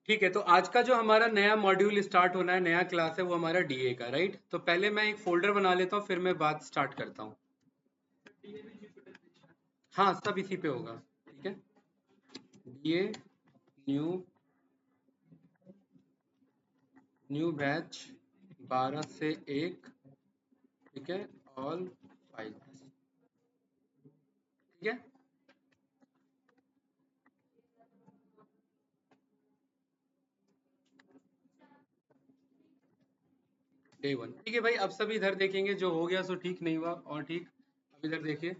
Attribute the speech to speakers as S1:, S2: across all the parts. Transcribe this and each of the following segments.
S1: ठीक है, तो आज का जो हमारा नया मॉड्यूल स्टार्ट होना है, नया क्लास है, वो हमारा डीए का, राइट? तो पहले मैं एक फोल्डर बना लेता हूँ, फिर मैं बात स्टार्ट करता हूँ। हाँ, सब इसी पे होगा। ठीक है, डीए न्यू न्यू बैच 12 से 1। ठीक है, ऑल फाइल्स। ठीक है, डे 1। ठीक है भाई, अब सब इधर देखेंगे, जो हो गया सो ठीक, नहीं हुआ और ठीक। अब इधर देखिए,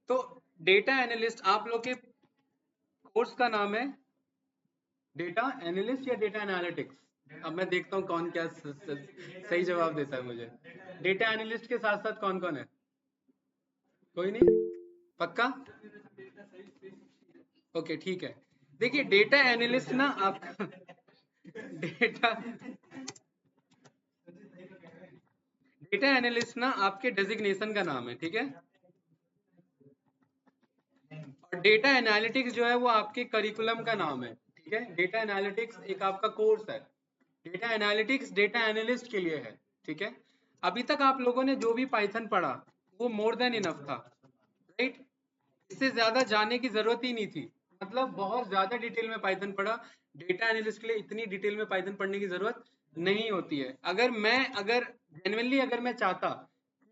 S1: तो डेटा एनालिस्ट आप लोग के कोर्स का नाम है डेटा एनालिस्ट या डेटा एनालिटिक्स। अब मैं देखता हूँ कौन क्या सही जवाब देता है मुझे। डेटा एनालिस्ट के साथ साथ कौन कौन है? कोई नहीं? पक्का? ओके, ठीक है। देखिए, डेटा एनालिस्ट ना आपका डेटा डेटा एनालिस्ट ना आपके डेजिग्नेशन का नाम है, ठीक है। और डेटा एनालिटिक्स जो है वो आपके करिकुलम का नाम है, ठीक है। डेटा एनालिटिक्स एक आपका कोर्स है। डेटा एनालिटिक्स डेटा एनालिस्ट के लिए है, ठीक है। अभी तक आप लोगों ने जो भी पाइथन पढ़ा वो मोर देन इनफ था, राइट? इससे ज्यादा जाने की जरूरत ही नहीं थी। मतलब बहुत ज्यादा डिटेल में पाइथन पढ़ा। डेटा एनालिस्ट के लिए इतनी डिटेल में पाइथन पढ़ने की जरूरत नहीं होती है। अगर जेन्युइनली अगर मैं चाहता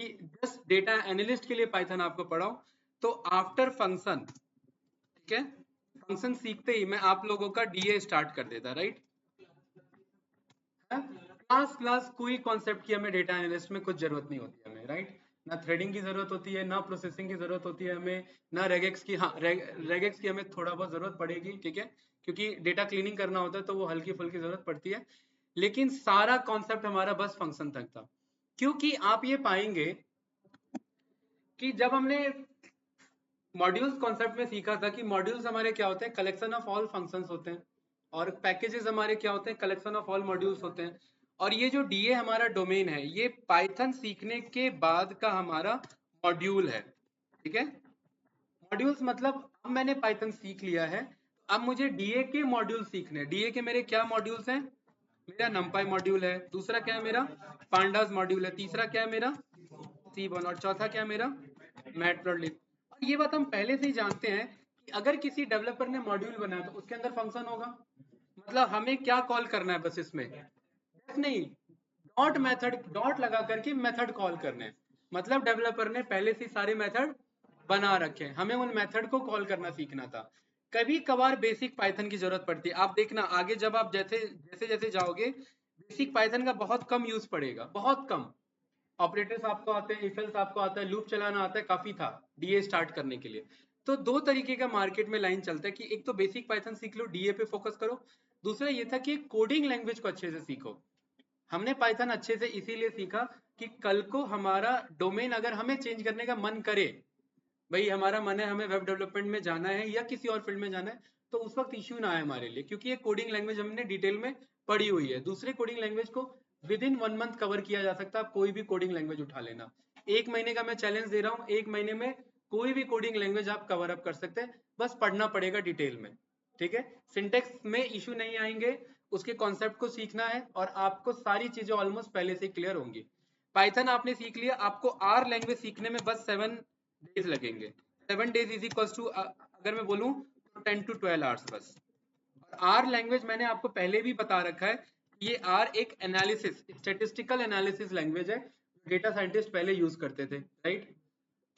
S1: कि जस्ट डेटा एनालिस्ट के लिए पाइथन आपको पढ़ाऊं, तो आफ्टर फंक्शन, ठीक है, फंक्शन सीखते ही मैं आप लोगों का डीए स्टार्ट कर देता, राइट? क्लास क्लास कोई कॉन्सेप्ट की हमें डेटा एनालिस्ट में कुछ जरूरत नहीं होती हमें, राइट? ना थ्रेडिंग की जरूरत होती है, ना प्रोसेसिंग की जरूरत होती है हमें, ना रेगेक्स की। हाँ, रेगेक्स की हमें थोड़ा बहुत जरूरत पड़ेगी, ठीक है, क्योंकि डेटा क्लीनिंग करना होता है तो वो हल्की फुल्की जरूरत पड़ती है। लेकिन सारा कॉन्सेप्ट हमारा बस फंक्शन तक था। क्योंकि आप ये पाएंगे कि जब हमने मॉड्यूल्स कॉन्सेप्ट में सीखा था कि मॉड्यूल्स हमारे क्या होते हैं, कलेक्शन ऑफ ऑल फंक्शंस होते हैं। और पैकेजेस हमारे क्या होते हैं, कलेक्शन ऑफ ऑल मॉड्यूल्स होते हैं। और ये जो डीए हमारा डोमेन है, ये पाइथन सीखने के बाद का हमारा मॉड्यूल है, ठीक है। मॉड्यूल्स मतलब अब मैंने पाइथन सीख लिया है, अब मुझे डीए के मॉड्यूल सीखने हैं। डीए के मेरे क्या मॉड्यूल्स हैं? मेरा नंपाई मॉड्यूल है, दूसरा क्या है मेरा, पांडास मॉड्यूल है, तीसरा क्या है मेरा, सी1, और चौथा क्या है मेरा, मैटप्लॉटलिब। और ये बात हम पहले से ही जानते हैं कि अगर किसी डेवलपर ने मॉड्यूल बनाया तो उसके अंदर फंक्शन होगा। मतलब हमें क्या कॉल करना है बस इसमें, बस नहीं, डॉट मेथड, डॉट लगा करके मेथड कॉल करने हैं। मतलब डेवलपर ने पहले से सारे मेथड बना रखे हैं, हमें उन मेथड को कॉल करना सीखना था। कभी कभार बेसिक पाइथन की जरूरत पड़ती है, आप देखना आगे जब आप जैसे जैसे जैसे जाओगे, बेसिक पाइथन का बहुत कम यूज पड़ेगा, बहुत कम। ऑपरेटर्स आपको आते हैं, इफ एल्स आपको आता है, लूप चलाना आता है, काफी था डीए स्टार्ट करने के लिए। तो दो तरीके का मार्केट में लाइन चलता है कि एक तो बेसिक पाइथन सीख लो, डीए पे फोकस करो। दूसरा ये था कि कोडिंग लैंग्वेज को अच्छे से सीखो। हमने पाइथन अच्छे से इसीलिए सीखा कि कल को हमारा डोमेन अगर हमें चेंज करने का मन करे, भाई हमारा मन है हमें वेब डेवलपमेंट में जाना है या किसी और फील्ड में जाना है, तो उस वक्त इश्यू ना आए हमारे लिए, क्योंकि ये कोडिंग लैंग्वेज हमने डिटेल में पढ़ी हुई है। दूसरे कोडिंग लैंग्वेज को विद इन 1 मंथ कवर किया जा सकता है, आप कोई भी कोडिंग लैंग्वेज उठा लेना। 1 महीने का मैं चैलेंज दे रहा हूँ, 1 महीने में कोई भी कोडिंग लैंग्वेज आप कवर अप कर सकते हैं, बस पढ़ना पड़ेगा डिटेल में, ठीक है। सिंटेक्स में इश्यू नहीं आएंगे, उसके कॉन्सेप्ट को सीखना है और आपको सारी चीजें ऑलमोस्ट पहले से क्लियर होंगी। पाइथन आपने सीख लिया, आपको आर लैंग्वेज सीखने में बस 7 डेज लगेंगे। 7 डेज इज इक्वल टू, अगर मैं बोलूं तो 10 to 12 आवर्स बस। और आर लैंग्वेज मैंने आपको पहले भी बता रखा है कि ये आर एक एनालिसिस, स्टेटिस्टिकल एनालिसिस लैंग्वेज है, डेटा साइंटिस्ट पहले यूज करते थे, राइट?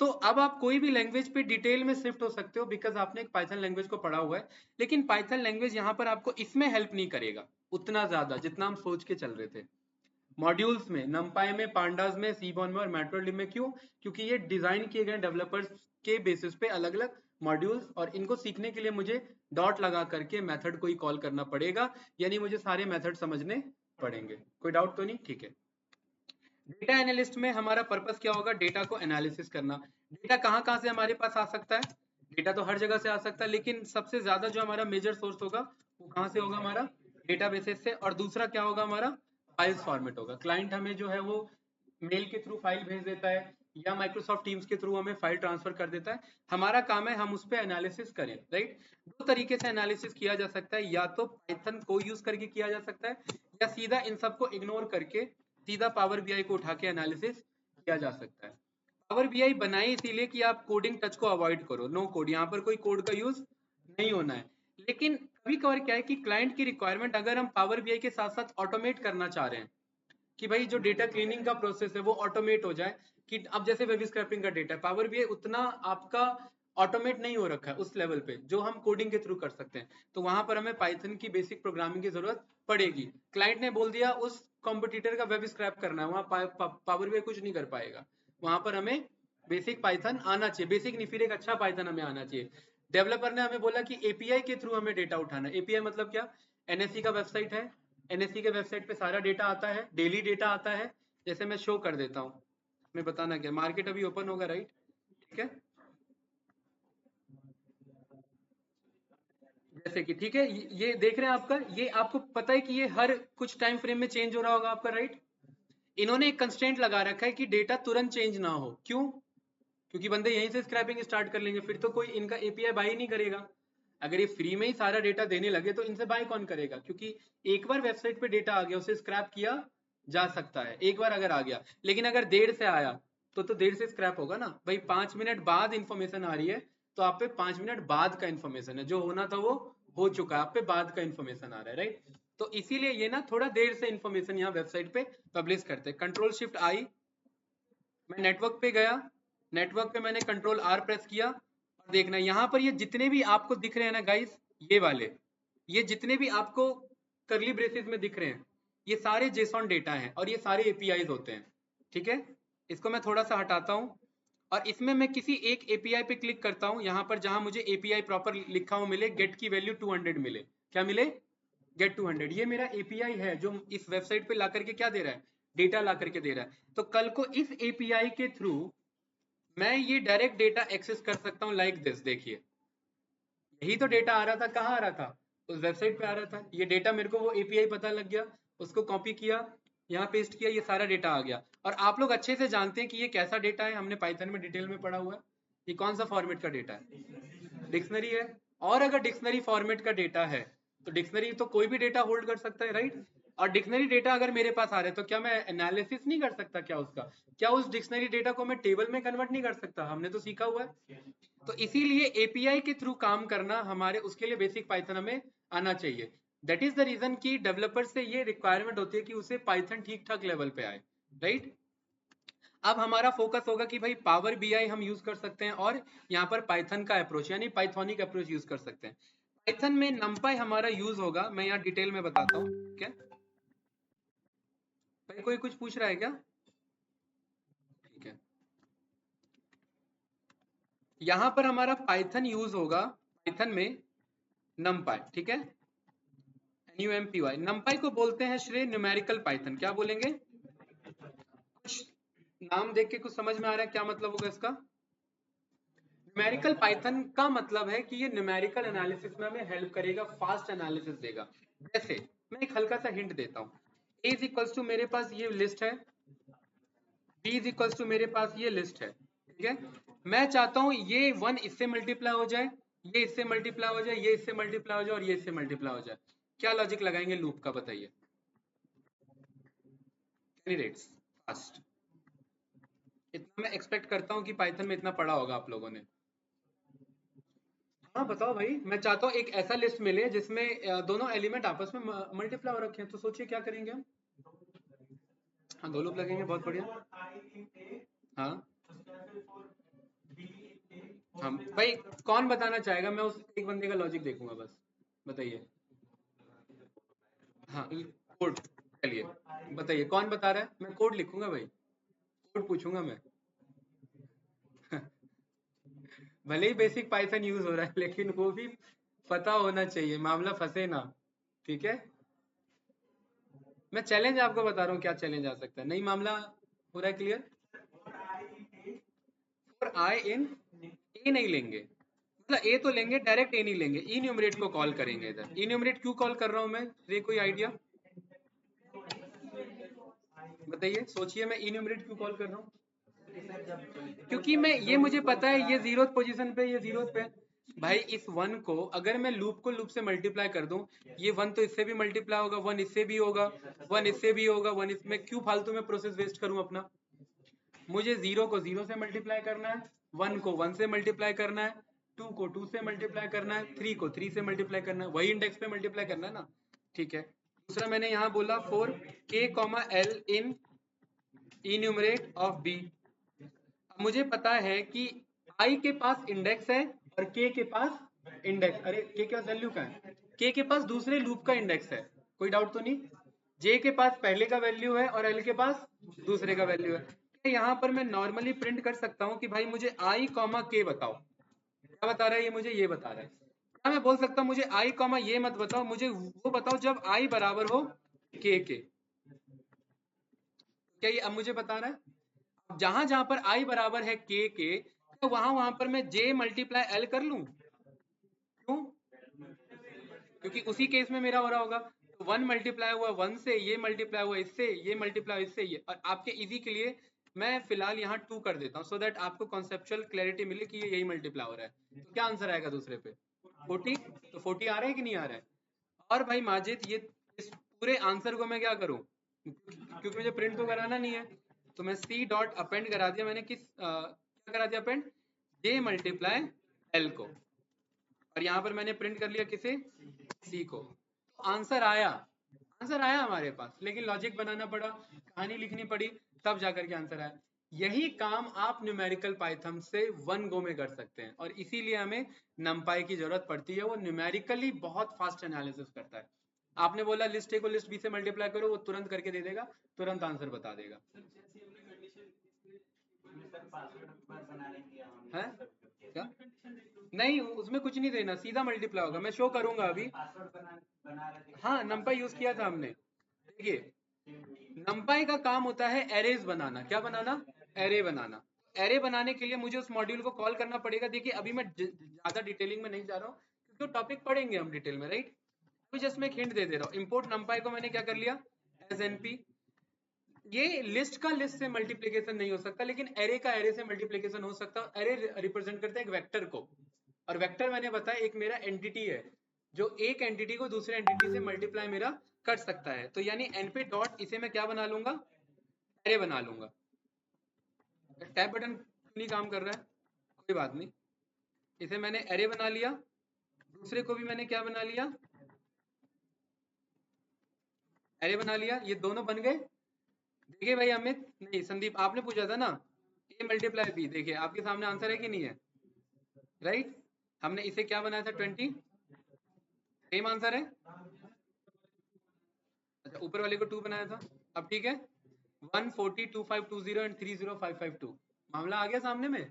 S1: तो अब आप कोई भी लैंग्वेज पे डिटेल में शिफ्ट हो सकते हो, बिकॉज आपने एक पाइथन लैंग्वेज को पढ़ा हुआ है। लेकिन पाइथन लैंग्वेज यहाँ पर आपको इसमें हेल्प नहीं करेगा उतना ज्यादा जितना हम सोच के चल रहे थे। मॉड्यूल्स में, नमपाई में, पांडास में, सीबॉन में और मैट्रोलिब में, क्यों? क्योंकि ये डिजाइन किए गए डेवलपर्स के बेसिस पे अलग अलग मॉड्यूल्स, और इनको सीखने के लिए मुझे डॉट लगा करके मेथड को ही कॉल करना पड़ेगा, यानी मुझे सारे मेथड समझने पड़ेंगे। कोई डाउट तो नहीं? ठीक है। डेटा एनालिस्ट में हमारा पर्पस क्या होगा? डेटा को एनालिसिस करना। डेटा कहाँ कहाँ से हमारे पास आ सकता है? डेटा तो हर जगह से आ सकता है, लेकिन सबसे ज्यादा जो हमारा मेजर सोर्स होगा वो कहाँ से होगा? हमारा डेटाबेसेस से। और दूसरा क्या होगा? हमारा फाइल्स फॉर्मेट होगा। क्लाइंट हमें जो है वो मेल के थ्रू फाइल भेज देता है, या माइक्रोसॉफ्ट टीम्स के थ्रू हमें फाइल ट्रांसफर कर देता है। हमारा काम है हम उस पर एनालिसिस करें, राइट। दो तरीके से एनालिसिस किया जा सकता है, या तो पाइथन को यूज करके किया जा सकता है, या सीधा इन सबको इग्नोर करके सीधा पावर बीआई को उठा के एनालिसिस किया जा सकता है। पावर बीआई बनाई इसीलिए कि आप कोडिंग टच को अवॉइड करो, नो कोड, यहाँ पर कोई कोड का यूज नहीं होना है। लेकिन कभी कभार क्या है कि क्लाइंट की रिक्वायरमेंट अगर हम पावर बीआई के साथ साथ ऑटोमेट करना चाह रहे हैं कि भाई जो डेटा क्लीनिंग का प्रोसेस है वो ऑटोमेट हो जाए, कि अब जैसे वेब स्क्रैपिंग का डेटा है, पावर बीआई उतना आपका ऑटोमेट नहीं हो रखा है उस लेवल पे जो हम कोडिंग के थ्रू कर सकते हैं, तो वहां पर हमें पाइथन की बेसिक प्रोग्रामिंग की जरूरत पड़ेगी। क्लाइंट ने बोल दिया उस कॉम्पिटिटर का वेब स्क्रैप करना है, वहां पावर बीआई कुछ नहीं कर पाएगा, वहां पर हमें बेसिक पाइथन आना चाहिए, बेसिक नहीं फिर एक अच्छा पाइथन हमें आना चाहिए। डेवलपर ने हमें बोला कि एपीआई के थ्रू हमें डेटा उठाना है। एपीआई मतलब क्या? एनएससी का वेबसाइट है, एनएससी के वेबसाइट पे सारा डेटा आता है, डेली डेटा आता है। जैसे मैं शो कर देता हूँ, मैं बताना क्या, मार्केट अभी ओपन होगा, राइट, ठीक है, जैसे कि ठीक है, ये देख रहे हैं आपका, ये आपको पता है कि ये हर कुछ टाइम फ्रेम में चेंज हो रहा होगा आपका, राइट। इन्होंने एक कंस्ट्रेंट लगा रखा है कि डेटा तुरंत चेंज ना हो, क्यों? क्योंकि बंदे यहीं से स्क्रैपिंग स्टार्ट कर लेंगे, फिर तो कोई इनका एपीआई बाय नहीं करेगा। अगर ये फ्री में ही सारा डेटा देने लगे तो इनसे बाय कौन करेगा? क्योंकि एक बार वेबसाइट पे डेटा आ गया उसे स्क्रैप किया जा सकता है, एक बार अगर आ गया। लेकिन अगर देर से आया तो देर से स्क्रैप होगा ना भाई। 5 मिनट बाद इंफॉर्मेशन आ रही है तो आप पे 5 मिनट बाद का इंफॉर्मेशन है, जो होना था वो हो चुका है, आप पे बाद का इंफॉर्मेशन आ रहा है, राइट। तो इसीलिए ये ना थोड़ा देर से इंफॉर्मेशन यहाँ वेबसाइट पे पब्लिश करते हैं। कंट्रोल शिफ्ट आई, मैं नेटवर्क पे गया, नेटवर्क पे मैंने कंट्रोल आर प्रेस किया, और देखना यहाँ पर ये जितने भी आपको दिख रहे हैं ना गाइस, ये वाले, ये जितने भी आपको करली ब्रेसेस में दिख रहे हैं, ये सारे जेसॉन डेटा हैं और ये सारे एपीआईज होते हैं, ठीक है। इसको मैं थोड़ा सा हटाता हूँ, और इसमें मैं किसी एक एपीआई पे क्लिक करता हूँ, यहाँ पर जहां मुझे एपीआई प्रॉपर लिखा हुआ मिले, गेट की वैल्यू 200 मिले, क्या मिले? गेट 200। ये मेरा एपीआई है जो इस वेबसाइट पे ला करके क्या दे रहा है? डेटा ला करके दे रहा है। तो कल को इस एपीआई के थ्रू मैं ये डायरेक्ट डेटा एक्सेस कर सकता हूँ, लाइक दिस, देखिए यही तो डेटा आ रहा था, कहाँ आ रहा था? उस वेबसाइट पे आ रहा था। ये डेटा मेरे को वो एपीआई पता लग गया, उसको कॉपी किया, यहाँ पेस्ट किया, ये सारा डेटा आ गया। और आप लोग अच्छे से जानते हैं कि ये कैसा डेटा है, हमने पाइथन में डिटेल में पढ़ा हुआ है। ये कौन सा फॉर्मेट का डेटा है? डिक्शनरी है। और अगर डिक्शनरी फॉर्मेट का डेटा है तो डिक्शनरी तो कोई भी डेटा होल्ड कर सकता है, राइट। और डिक्शनरी डेटा अगर मेरे पास आ रहा है तो क्या मैं एनालिसिस नहीं कर सकता क्या उसका? क्या उस डिक्शनरी डेटा को मैं टेबल में कन्वर्ट नहीं कर सकता? हमने तो सीखा हुआ है। तो इसीलिए एपीआई के थ्रू काम करना हमारे, उसके लिए बेसिक पाइथन हमें आना चाहिए। दैट इज द रीजन कि डेवलपर से ये रिक्वायरमेंट होती है कि उसे पाइथन ठीक ठाक लेवल पे आए, राइट। अब हमारा फोकस होगा कि भाई पावर बीआई हम यूज कर सकते हैं, और यहाँ पर पाइथन का अप्रोच यानी पाइथोनिक अप्रोच यूज कर सकते हैं। पाइथन में नंपाई हमारा यूज होगा, मैं यहाँ डिटेल में बताता हूँ, क्या भाई कोई कुछ पूछ रहा है क्या? ठीक है, यहाँ पर हमारा पाइथन यूज होगा, पाइथन में नंपाई, ठीक है, NUMPY। नंपाई को बोलते हैं श्रेय न्यूमेरिकल पाइथन। क्या बोलेंगे? कुछ नाम देख के कुछ समझ में आ रहा है क्या मतलब होगा इसका? न्यूमेरिकल पाइथन का मतलब है कि ये न्यूमेरिकल एनालिसिस में हमें हेल्प करेगा, फास्ट एनालिसिस देगा। जैसे मैं एक हल्का सा हिंट देता हूँ, a इज इक्वल्स टू मेरे पास ये लिस्ट है, b इज इक्वल्स टू मेरे पास ये लिस्ट है, ठीक है। मैं चाहता हूँ ये 1 इससे मल्टीप्लाई हो जाए, ये इससे मल्टीप्लाई हो जाए, ये इससे मल्टीप्लाई हो जाए, और ये इससे मल्टीप्लाई हो जाए। क्या लॉजिक लगाएंगे लूप का, बताइए कैंडिडेट्स, फास्ट। इतना मैं एक्सपेक्ट करता हूँ कि पाइथन में इतना पढ़ा होगा आप लोगों ने। हाँ बताओ भाई, मैं चाहता हूँ एक ऐसा लिस्ट मिले जिसमें दोनों एलिमेंट आपस में मल्टीप्लाई हो रखे हैं, तो सोचिए क्या करेंगे हम। हाँ, दो लूप लगेंगे, बहुत बढ़िया। हाँ हम भाई, कौन बताना चाहेगा? मैं उस एक बंदे का लॉजिक देखूंगा बस, बताइए। हाँ कोड, चलिए बताइए कौन बता रहा है, मैं कोड लिखूंगा भाई, कोड पूछूंगा मैं। भले ही बेसिक पाइथन यूज हो रहा है लेकिन वो भी पता होना चाहिए, मामला फंसे ना, ठीक है। मैं चैलेंज आपको बता रहा हूँ क्या चैलेंज आ सकता है, नहीं मामला हो रहा है क्लियर। और आई इन ए नहीं लेंगे, मतलब ए तो लेंगे, डायरेक्ट ए नहीं लेंगे, ई न्यूमरेट को कॉल करेंगे इधर। ई न्यूमरेट क्यों कॉल कर रहा हूँ मैं, ये कोई आइडिया बताइए, सोचिए मैं ई न्यूमरेट क्यों कॉल कर रहा हूँ? क्योंकि मैं ये मुझे पता है ये 0th पोजीशन पे, ये 0th पे भाई। इस 1 को अगर मैं लूप को लूप से मल्टीप्लाई कर दूं, ये 1 तो इससे भी मल्टीप्लाई होगा, 1 इससे भी होगा, 1 इससे भी होगा, 1 इसमें, क्यों फालतू में प्रोसेस वेस्ट करूं अपना। मुझे 0 को 0 से मल्टीप्लाई करना है, 1 को 1 से मल्टीप्लाई करना है, 2 को 2 से मल्टीप्लाई करना है, 3 को 3 से मल्टीप्लाई करना है, वही इंडेक्स पे मल्टीप्लाई करना है ना। ठीक है, दूसरा मैंने यहाँ बोला for k, l in enumerate of b। मुझे पता है कि i के पास इंडेक्स है और k के पास इंडेक्स, अरे k के पास वैल्यू का है, k के पास दूसरे लूप का इंडेक्स है, कोई डाउट तो नहीं। j के पास पहले का वैल्यू है और l के पास दूसरे का वैल्यू है। यहाँ पर मैं नॉर्मली प्रिंट कर सकता हूँ कि भाई मुझे i k बताओ। क्या बता रहा है ये, मुझे ये बता रहा है। क्या मैं बोल सकता हूँ मुझे i ये मत बताओ, मुझे वो बताओ जब i बराबर हो k के। क्या ये अब मुझे बता रहा है। जहां जहां पर i बराबर है k के, तो वहां वहां पर मैं j मल्टीप्लाई l कर लूं। क्यों? क्योंकि उसी केस में मेरा हो रहा होगा। तो 1 मल्टीप्लाई हुआ 1 से, ये मल्टीप्लाई हुआ इससे, ये मल्टीप्लाई इससे, ये। और आपके इजी के लिए मैं फिलहाल यहाँ 2 कर देता हूँ, सो दैट आपको कॉन्सेप्चुअल क्लैरिटी मिले कि ये यही मल्टीप्लाई हो रहा है। तो क्या आंसर आएगा दूसरे पे? 40। तो 40 आ रहा है कि नहीं आ रहा है? और भाई माजिद, ये इस पूरे आंसर को मैं क्या करूं, क्योंकि मुझे प्रिंट तो कराना नहीं है, तो मैं सी डॉट अपेंड करा दिया मैंने। क्या करा दिया अपेंड? जे मल्टीप्लाई एल को। और यहाँ पर मैंने प्रिंट कर लिया किसे? सी को। तो आंसर आया, आंसर आया हमारे पास, लेकिन लॉजिक बनाना पड़ा, कहानी लिखनी पड़ी, तब जाकर के आंसर आया। यही काम आप न्यूमेरिकल पाइथन से 1 गो में कर सकते हैं, और इसीलिए हमें नमपाई की जरूरत पड़ती है। वो न्यूमेरिकली बहुत फास्ट एनालिसिस करता है। आपने बोला लिस्ट ए को लिस्ट बी से मल्टीप्लाई करो, वो तुरंत करके दे देगा, तुरंत आंसर बता देगा। है क्या? नहीं, उसमें कुछ नहीं देना, सीधा मल्टीप्लाई होगा, मैं शो करूंगा अभी। हाँ, नमपाई यूज किया था हमने। देखिए, नमपाई का काम होता है एरेज बनाना। क्या बनाना? एरे बनाना। एरे बनाने के लिए मुझे उस मॉड्यूल को कॉल करना पड़ेगा। देखिए, अभी मैं ज्यादा डिटेलिंग में नहीं जा रहा हूँ, क्योंकि टॉपिक पढ़ेंगे हम डिटेल में, राइट। अभी जस्ट मैं एक हिंट दे रहा हूँ। इंपोर्ट नमपाई को मैंने क्या कर लिया, एज एनपी। ये लिस्ट का लिस्ट से मल्टीप्लीकेशन नहीं हो सकता, लेकिन एरे का एरे से मल्टीप्लीकेशन हो सकता है। एरे रिप्रेजेंट करता है एक वेक्टर को, और वेक्टर मैंने बताया एक मेरा एंटिटी है, जो एक एंटिटी को दूसरे एंटिटी से मल्टीप्लाई मेरा कर सकता है। तो यानी np डॉट, इसे मैं क्या बना लूंगा, एरे बना लूंगा। टैब बटन नहीं काम कर रहा है, कोई बात नहीं, इसे मैंने एरे बना लिया। दूसरे को भी मैंने क्या बना लिया, एरे बना लिया। ये दोनों बन गए। देखिए भाई अमित, नहीं संदीप, आपने पूछा था ना a मल्टीप्लाई b, देखिए आपके सामने आंसर है कि नहीं है, राइट। हमने इसे क्या बनाया था, 20, सेम आंसर है। अच्छा, ऊपर वाले को 2 बनाया था। अब ठीक है, 140 2520 एंड 30552, मामला आ गया सामने में।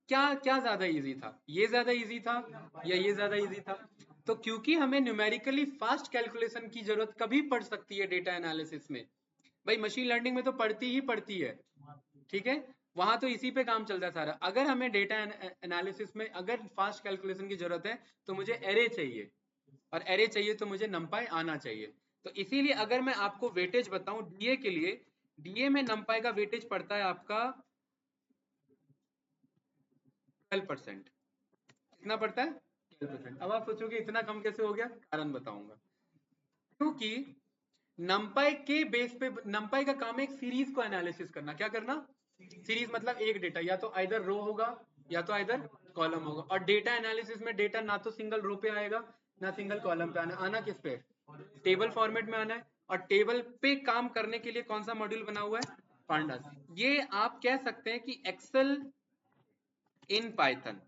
S1: क्या क्या ज्यादा इजी था, ये ज्यादा इजी था या ये ज्यादा इजी था? तो क्योंकि हमें न्यूमेरिकली फास्ट कैलकुलेशन की जरूरत कभी पड़ सकती है डेटा एनालिसिस में, भाई मशीन लर्निंग में तो पड़ती ही पड़ती है, ठीक है। वहां तो इसी पे काम चलता है सारा। अगर हमें डेटा एनालिसिस में अगर फास्ट कैलकुलेशन की जरूरत है, तो मुझे एरे चाहिए, और एरे चाहिए तो मुझे नमपाई आना चाहिए। तो इसीलिए अगर मैं आपको वेटेज बताऊं डीए के लिए, डीए में नमपाई का वेटेज पड़ता है आपका 12%। कितना पड़ता है? 12%। अब आप सोचोगे इतना कम कैसे हो गया, कारण बताऊंगा। क्योंकि नमपाई के बेस पे, नमपाई का काम है एक सीरीज को एनालिसिस करना। क्या करना? सीरीज मतलब एक डेटा, या तो आइदर रो होगा या तो आइदर कॉलम होगा। और डेटा एनालिसिस में डेटा ना तो सिंगल रो पे आएगा ना सिंगल कॉलम पे आना किस पे? टेबल फॉर्मेट में आना है। और टेबल पे काम करने के लिए कौन सा मॉड्यूल बना हुआ है? पांडास। ये आप कह सकते हैं कि एक्सेल इन पाइथन।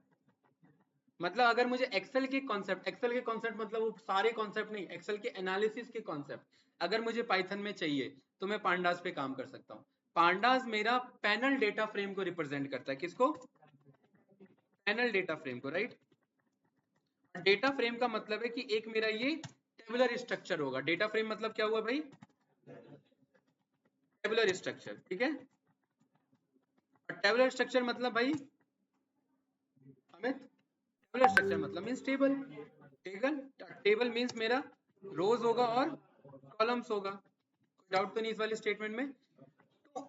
S1: मतलब अगर मुझे एक्सेल के कॉन्सेप्ट मतलब वो सारे कॉन्सेप्ट नहीं, एक्सेल के एनालिसिस के कॉन्सेप्ट अगर मुझे पाइथन में चाहिए, तो मैं पांडास पे काम कर सकता हूँ। पांडास मेरा पैनल डेटा फ्रेम को रिप्रेजेंट करता है। किसको? पैनल डेटा फ्रेम को, राइट। डेटा फ्रेम का मतलब है कि एक मेरा ये टेबुलर स्ट्रक्चर होगा। डेटा फ्रेम मतलब क्या हुआ भाई? टेबुलर स्ट्रक्चर, ठीक है। और टेबुलर स्ट्रक्चर मतलब भाई अमित, टेबुलर स्ट्रक्चर मतलब means table. Table, table means मेरा रोज होगा और कॉलम्स होगा। कोई डाउट तो नहीं इस वाले स्टेटमेंट में? तो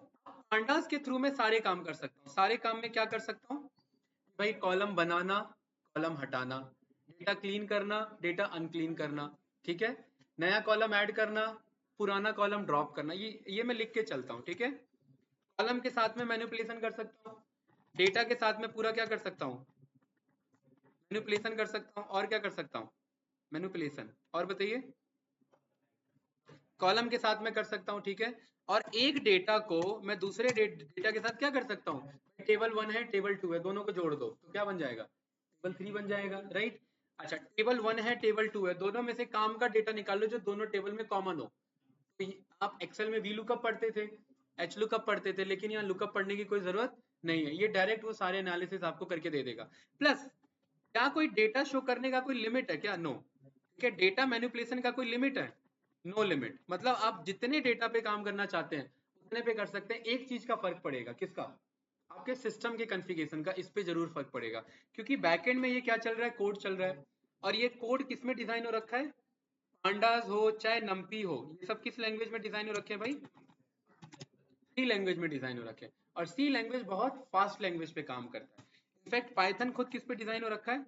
S1: पांडास के थ्रू मैं सारे काम कर सकता हूँ। सारे काम में क्या कर सकता हूँ भाई? कॉलम बनाना, कॉलम हटाना, डेटा क्लीन करना, डेटा अनक्लीन करना, ठीक है, नया कॉलम ऐड करना, पुराना कॉलम ड्रॉप करना, ये मैं लिख के चलता हूँ, ठीक है। कॉलम के साथ में मैनिपुलेशन कर सकता हूँ, डेटा के साथ में पूरा क्या कर सकता हूँ? मैनिपुलेशन कर सकता हूँ, और क्या कर सकता हूँ? मैनिपुलेशन, और बताइए। कॉलम के साथ में कर सकता हूँ, ठीक है। और एक डेटा को मैं दूसरे डेटा के साथ क्या कर सकता हूँ? टेबल 1 है, टेबल 2 है, दोनों को जोड़ दो तो क्या बन जाएगा? टेबल 3 बन जाएगा, राइट। अच्छा, टेबल 1 है, टेबल 2 है, दोनों में से काम का डेटा निकालो जो दोनों टेबल में कॉमन हो। तो आप एक्सेल में वी लुकअप पढ़ते थे, एच लुकअप पढ़ते थे, लेकिन यहाँ लुकअप पढ़ने की कोई जरूरत नहीं है, ये डायरेक्ट वो सारे एनालिसिस आपको करके दे देगा। प्लस क्या कोई डेटा शो करने का कोई लिमिट है क्या? नो। ठीक है, डेटा मैनिपुलेशन का कोई लिमिट है? No limit. मतलब आप जितने डेटा पे काम करना चाहते हैं उतने पे कर सकते हैं। एक चीज का फर्क पड़ेगा, किसका? आपके सिस्टम के कॉन्फ़िगरेशन का, इस पे जरूर फर्क पड़ेगा, क्योंकि बैकएंड में ये क्या चल रहा है? कोड चल रहा है। और ये कोड किस में डिजाइन हो रखा है? पांडास हो चाहे नम्पी हो, ये सब किस लैंग्वेज में डिजाइन हो रखे हैं भाई? सी लैंग्वेज में डिजाइन हो रखे हैं। और सी लैंग्वेज बहुत फास्ट लैंग्वेज पे काम करता है। इनफैक्ट पाइथन खुद किस पे डिजाइन हो रखा है?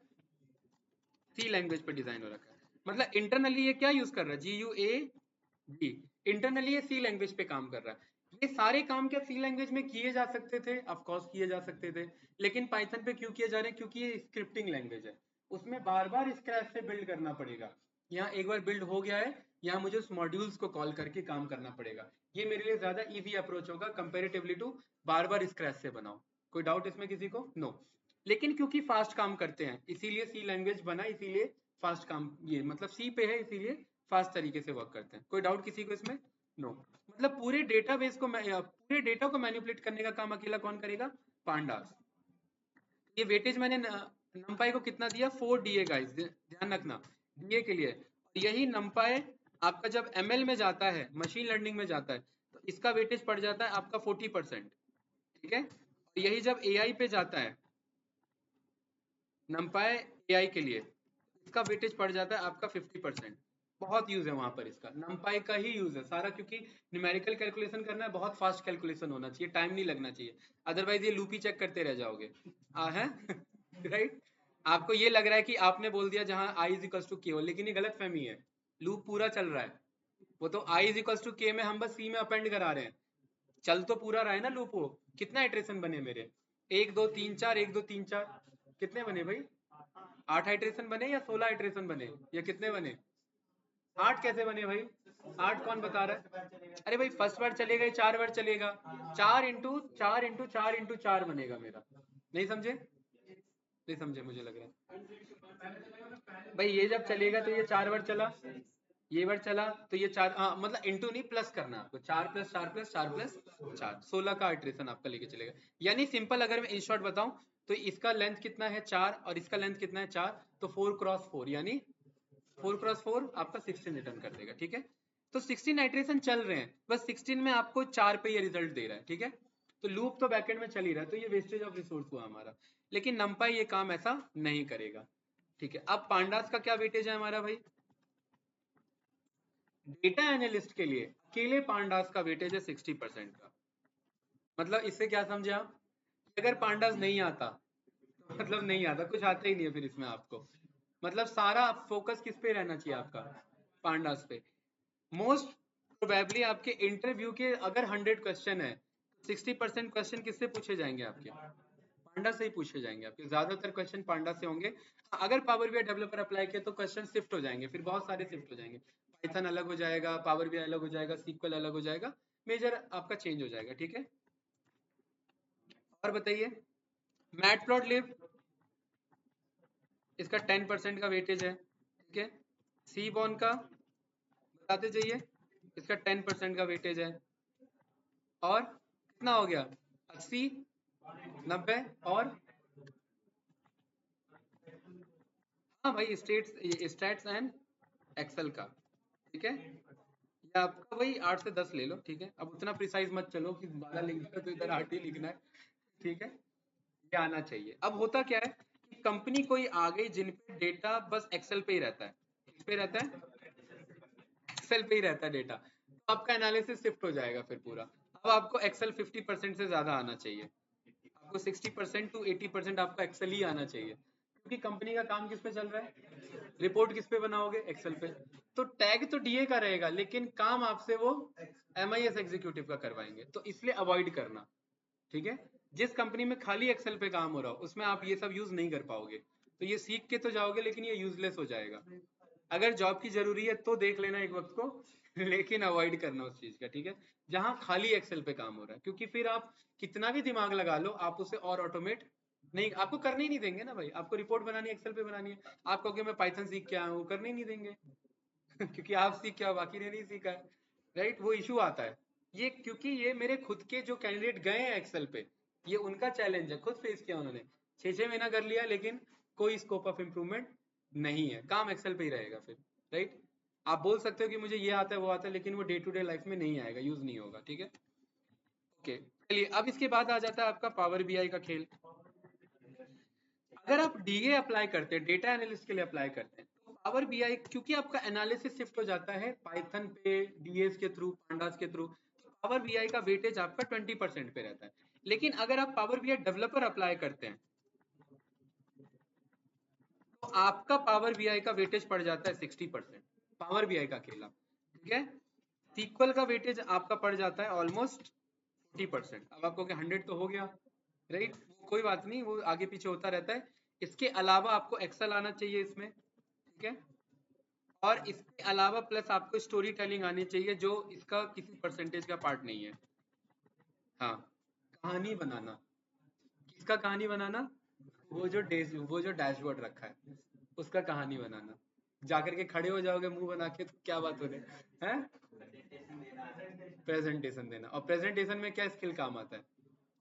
S1: सी लैंग्वेज पे डिजाइन हो रखा है। मतलब इंटरनली ये क्या यूज कर रहा है? GUAD। इंटरनली ये सी लैंग्वेज पे काम कर रहा है। ये सारे काम क्या सी लैंग्वेज में किए जा सकते थे? ऑफ कोर्स किए जा सकते थे, लेकिन पाइथन पे क्यों किए जा रहे हैं? क्योंकि ये स्क्रिप्टिंग लैंग्वेज है, उसमें बार बार स्क्रैच से बिल्ड करना पड़ेगा। यहाँ एक बार बिल्ड हो गया है, यहाँ मुझे उस मॉड्यूल्स को कॉल करके काम करना पड़ेगा। ये मेरे लिए ज्यादा इजी अप्रोच होगा कंपेरेटिवली टू बार बार स्क्रैच से बनाओ। कोई डाउट इसमें किसी को? नो। लेकिन क्योंकि फास्ट काम करते हैं इसीलिए सी लैंग्वेज बना, इसीलिए फास्ट काम, ये मतलब सी पे है इसीलिए फास्ट तरीके से वर्क करते हैं। कोई डाउट किसी को इसमें? नो। मतलब पूरे डेटाबेस को पूरे डेटा को मैनिपुलेट करने का काम अकेला कौन करेगा? पांडास। ये वेटेज मैंने नंपाई को कितना दिया? 4 DA गाइस, ध्यान रखना, DA के लिए। यही नंपाई आपका जब ML में जाता है, मशीन लर्निंग में जाता है, तो इसका वेटेज पड़ जाता है आपका 40%, ठीक है। यही जब AI पे जाता है, नंपाई AI के लिए, इसका वेटेज पड़ जाता है आपका 50%। बहुत यूज है वहां पर इसका, नंपाई का ही यूज है सारा, क्योंकि न्यूमेरिकल कैलकुलेशन करना है, बहुत फास्ट कैलकुलेशन होना चाहिए, टाइम नहीं लगना चाहिए, अदरवाइज ये लूप ही चेक करते रह जाओगे। है राइट। आपको ये लग रहा है कि आपने बोल दिया जहां i इज इक्वल टू के, लेकिन ये गलत फहमी है, लूप पूरा चल रहा है। वो तो i इज इक्वल टू के में हम बस c में अपेंड करा रहे हैं, चल तो पूरा रहा है ना लूप। वो कितना इटरेशन बने मेरे? 1 2 3 4, 1 2 3 4, कितने बने भाई? 8 इटरेशन बने या 16 इटरेशन बने, या कितने बने? 8 कैसे बने भाई? 8 कौन बता रहा है? अरे भाई फर्स्ट बार चलेगा, 4 बार चलेगा, 4 बनेगा मेरा। नहीं समझे? नहीं समझे मुझे लग रहा है भाई, ये जब चलेगा तो ये 4 बार चला, ये बार चला तो ये 4, हाँ मतलब इंटू नहीं प्लस करना आपको, 4 प्लस 4 प्लस 4 प्लस 4, 16 का इटरेशन आपका लेके चलेगा। यानी सिंपल अगर मैं इन शॉर्ट बताऊं तो इसका लेंथ कितना है? 4, और इसका लेंथ कितना है? 4, तो 4 क्रॉस 4 यानी 4 क्रॉस 4 आपका 16 रिटर्न कर देगा, ठीक है। तो 16 आइट्रेशन चल रहे हैं, बस 16 में आपको 4 पे ये रिजल्ट दे रहा है, ठीक है। तो लूप तो बैकएंड में चल ही रहा है, तो ये वेस्टेज ऑफ रिसोर्स हुआ हमारा। लेकिन नंपाई ये काम ऐसा नहीं करेगा, ठीक है। अब पांडास का क्या वेटेज है हमारा भाई? डेटा एनालिस्ट के लिए अकेले पांडास का वेटेज है 60% का। मतलब इससे क्या समझे आप? अगर पांडास नहीं आता तो मतलब नहीं आता, कुछ आता ही नहीं है फिर इसमें आपको। मतलब सारा फोकस किस पे रहना चाहिए आपका? पांडास पे। मोस्ट प्रोबेबली आपके इंटरव्यू के अगर 100 क्वेश्चन है, 60% क्वेश्चन किससे पूछे जाएंगे? आपके पांडा से ही पूछे जाएंगे, आपके ज्यादातर क्वेश्चन पांडा से होंगे। अगर पावर बीआई डेवलपर अप्लाई किया तो क्वेश्चन शिफ्ट हो जाएंगे, फिर बहुत सारे शिफ्ट हो जाएंगे, पाइथन अलग हो जाएगा, पावर बीआई अलग हो जाएगा, सीक्वल अलग हो जाएगा, मेजर आपका चेंज हो जाएगा, ठीक है। और बताइए, मैटप्लॉटलिब, इसका 10% का वेटेज है, ठीक है। सी बॉन का बताते जाइए, इसका 10% का वेटेज है। और कितना हो गया? 80, 90 और, हाँ भाई स्टेट्स एंड एक्सेल का, ठीक है। या आपका वही 8 से 10 ले लो, ठीक है। अब उतना प्रिसाइज मत चलो कि 12 लिखना है तो इधर 8 ही लिखना है, ठीक है। ये आना चाहिए। अब होता क्या है कि कंपनी कोई आ गई जिन पे डेटा बस एक्सेल पे ही रहता है, किस पे रहता है? एक्सेल पे ही रहता है डेटा, तो आपका एनालिसिस शिफ्ट हो जाएगा फिर पूरा। अब आपको एक्सेल 50% से ज्यादा आना चाहिए, आपको 60% to 80% आपको एक्सेल ही आना चाहिए, क्योंकि कंपनी का काम किस पे चल रहा है, रिपोर्ट किस पे बनाओगे, एक्सेल पे। तो टैग तो डीए का रहेगा, लेकिन काम आपसे वो एमआईएस एग्जीक्यूटिव का करवाएंगे, तो इसलिए अवॉइड करना, ठीक है। जिस कंपनी में खाली एक्सेल पे काम हो रहा हो उसमें आप ये सब यूज नहीं कर पाओगे, तो ये सीख के तो जाओगे लेकिन ये यूजलेस हो जाएगा। अगर जॉब की जरूरी है तो देख लेना एक वक्त को लेकिन अवॉइड करना उस चीज का, ठीक है, जहां खाली एक्सेल पे काम हो रहा है, क्योंकि फिर आप कितना भी दिमाग लगा लो आप उसे और ऑटोमेट नहीं, आपको करने ही नहीं देंगे ना भाई। आपको रिपोर्ट बनानी है एक्सेल पे बनानी है, आप कहोगे मैं पाइथन सीख के आया हूँ, करने ही नहीं देंगे क्योंकि आप सीख के आओ बाकी ने नहीं सीखा है, राइट। वो इशू आता है ये, क्योंकि ये मेरे खुद के जो कैंडिडेट गए हैं एक्सेल पे, ये उनका चैलेंज है, खुद फेस किया उन्होंने, 6 महीना कर लिया लेकिन कोई स्कोप ऑफ इम्प्रूवमेंट नहीं है, काम एक्सेल पे ही रहेगा फिर, राइट। आप बोल सकते हो कि मुझे ये आता है वो आता है, लेकिन वो डे टू डे लाइफ में नहीं आएगा, यूज नहीं होगा, ठीक है। ओके, चलिए अब इसके बाद आ जाता है आपका पावर बीआई का खेल। अगर आप डीए अप्लाई करते हैं, डेटा एनालिस्ट के लिए अप्लाई करते हैं, तो पावर बीआई, क्योंकि आपका एनालिसिस शिफ्ट हो जाता है पाइथन पे, डीएस के थ्रू, पांडास के थ्रू, तो पावर बीआई का वेटेज आपका 20% पे रहता है। लेकिन अगर आप पावर बीआई डेवलपर अप्लाई करते हैं तो आपका पावर बीआई का वेटेज पड़ जाता है 60%, पावर बीआई का अकेला, ठीक है। सीक्वल का वेटेज आपका पड़ जाता है ऑलमोस्ट 40%। अब आपको 100 तो हो गया, राइट, कोई बात नहीं, वो आगे पीछे होता रहता है। इसके अलावा आपको एक्सेल आना चाहिए इसमें, ठीक है, और इसके अलावा प्लस आपको स्टोरी टेलिंग आनी चाहिए, जो इसका किसी परसेंटेज का पार्ट नहीं है। हाँ, कहानी बनाना, किसका कहानी बनाना, वो जो डैशबोर्ड रखा है उसका कहानी बनाना, जाकर के खड़े हो जाओगे मुंह बना के तो क्या बात हो रही है, प्रेजेंटेशन देना, और प्रेजेंटेशन में क्या स्किल काम आता है,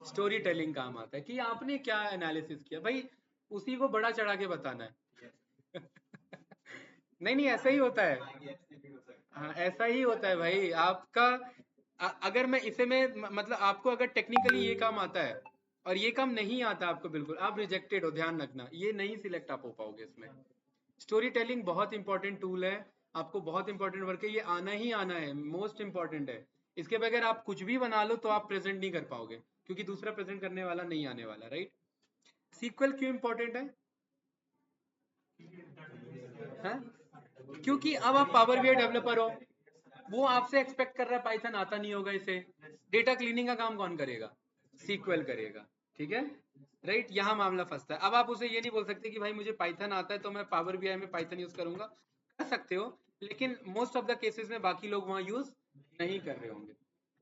S1: स्टोरी टेलिंग काम आता है, कि आपने क्या एनालिसिस किया भाई, उसी को बड़ा चढ़ा के बताना है नहीं नहीं, ऐसा ही होता है, हाँ ऐसा ही होता है भाई आपका। अगर मैं इसे में मतलब आपको अगर टेक्निकली ये काम आता है और ये काम नहीं आता आपको, बिल्कुल आप रिजेक्टेड हो, ध्यान रखना, ये नहीं सिलेक्ट आप हो पाओगे इसमें। स्टोरी टेलिंग बहुत इंपॉर्टेंट टूल है, आपको बहुत इंपॉर्टेंट वर्क है, ये आना ही आना है, मोस्ट इंपॉर्टेंट है। इसके बगैर आप कुछ भी बना लो तो आप प्रेजेंट नहीं कर पाओगे, क्योंकि दूसरा प्रेजेंट करने वाला नहीं आने वाला, राइट। सीक्वल क्यों इंपॉर्टेंट है? क्योंकि अब आप पावर बीआई डेवलपर हो, वो आपसे एक्सपेक्ट कर रहा है पाइथन आता नहीं होगा इसे, डेटा क्लीनिंग का काम कौन करेगा, सीक्वल करेगा, ठीक है, राइट। यहाँ मामला फंसता है। अब आप उसे ये नहीं बोल सकते कि भाई मुझे पाइथन आता है तो मैं पावर बीआई में पाइथन यूज करूंगा, कर सकते हो, लेकिन मोस्ट ऑफ द केसेस में बाकी लोग वहां यूज नहीं कर रहे होंगे,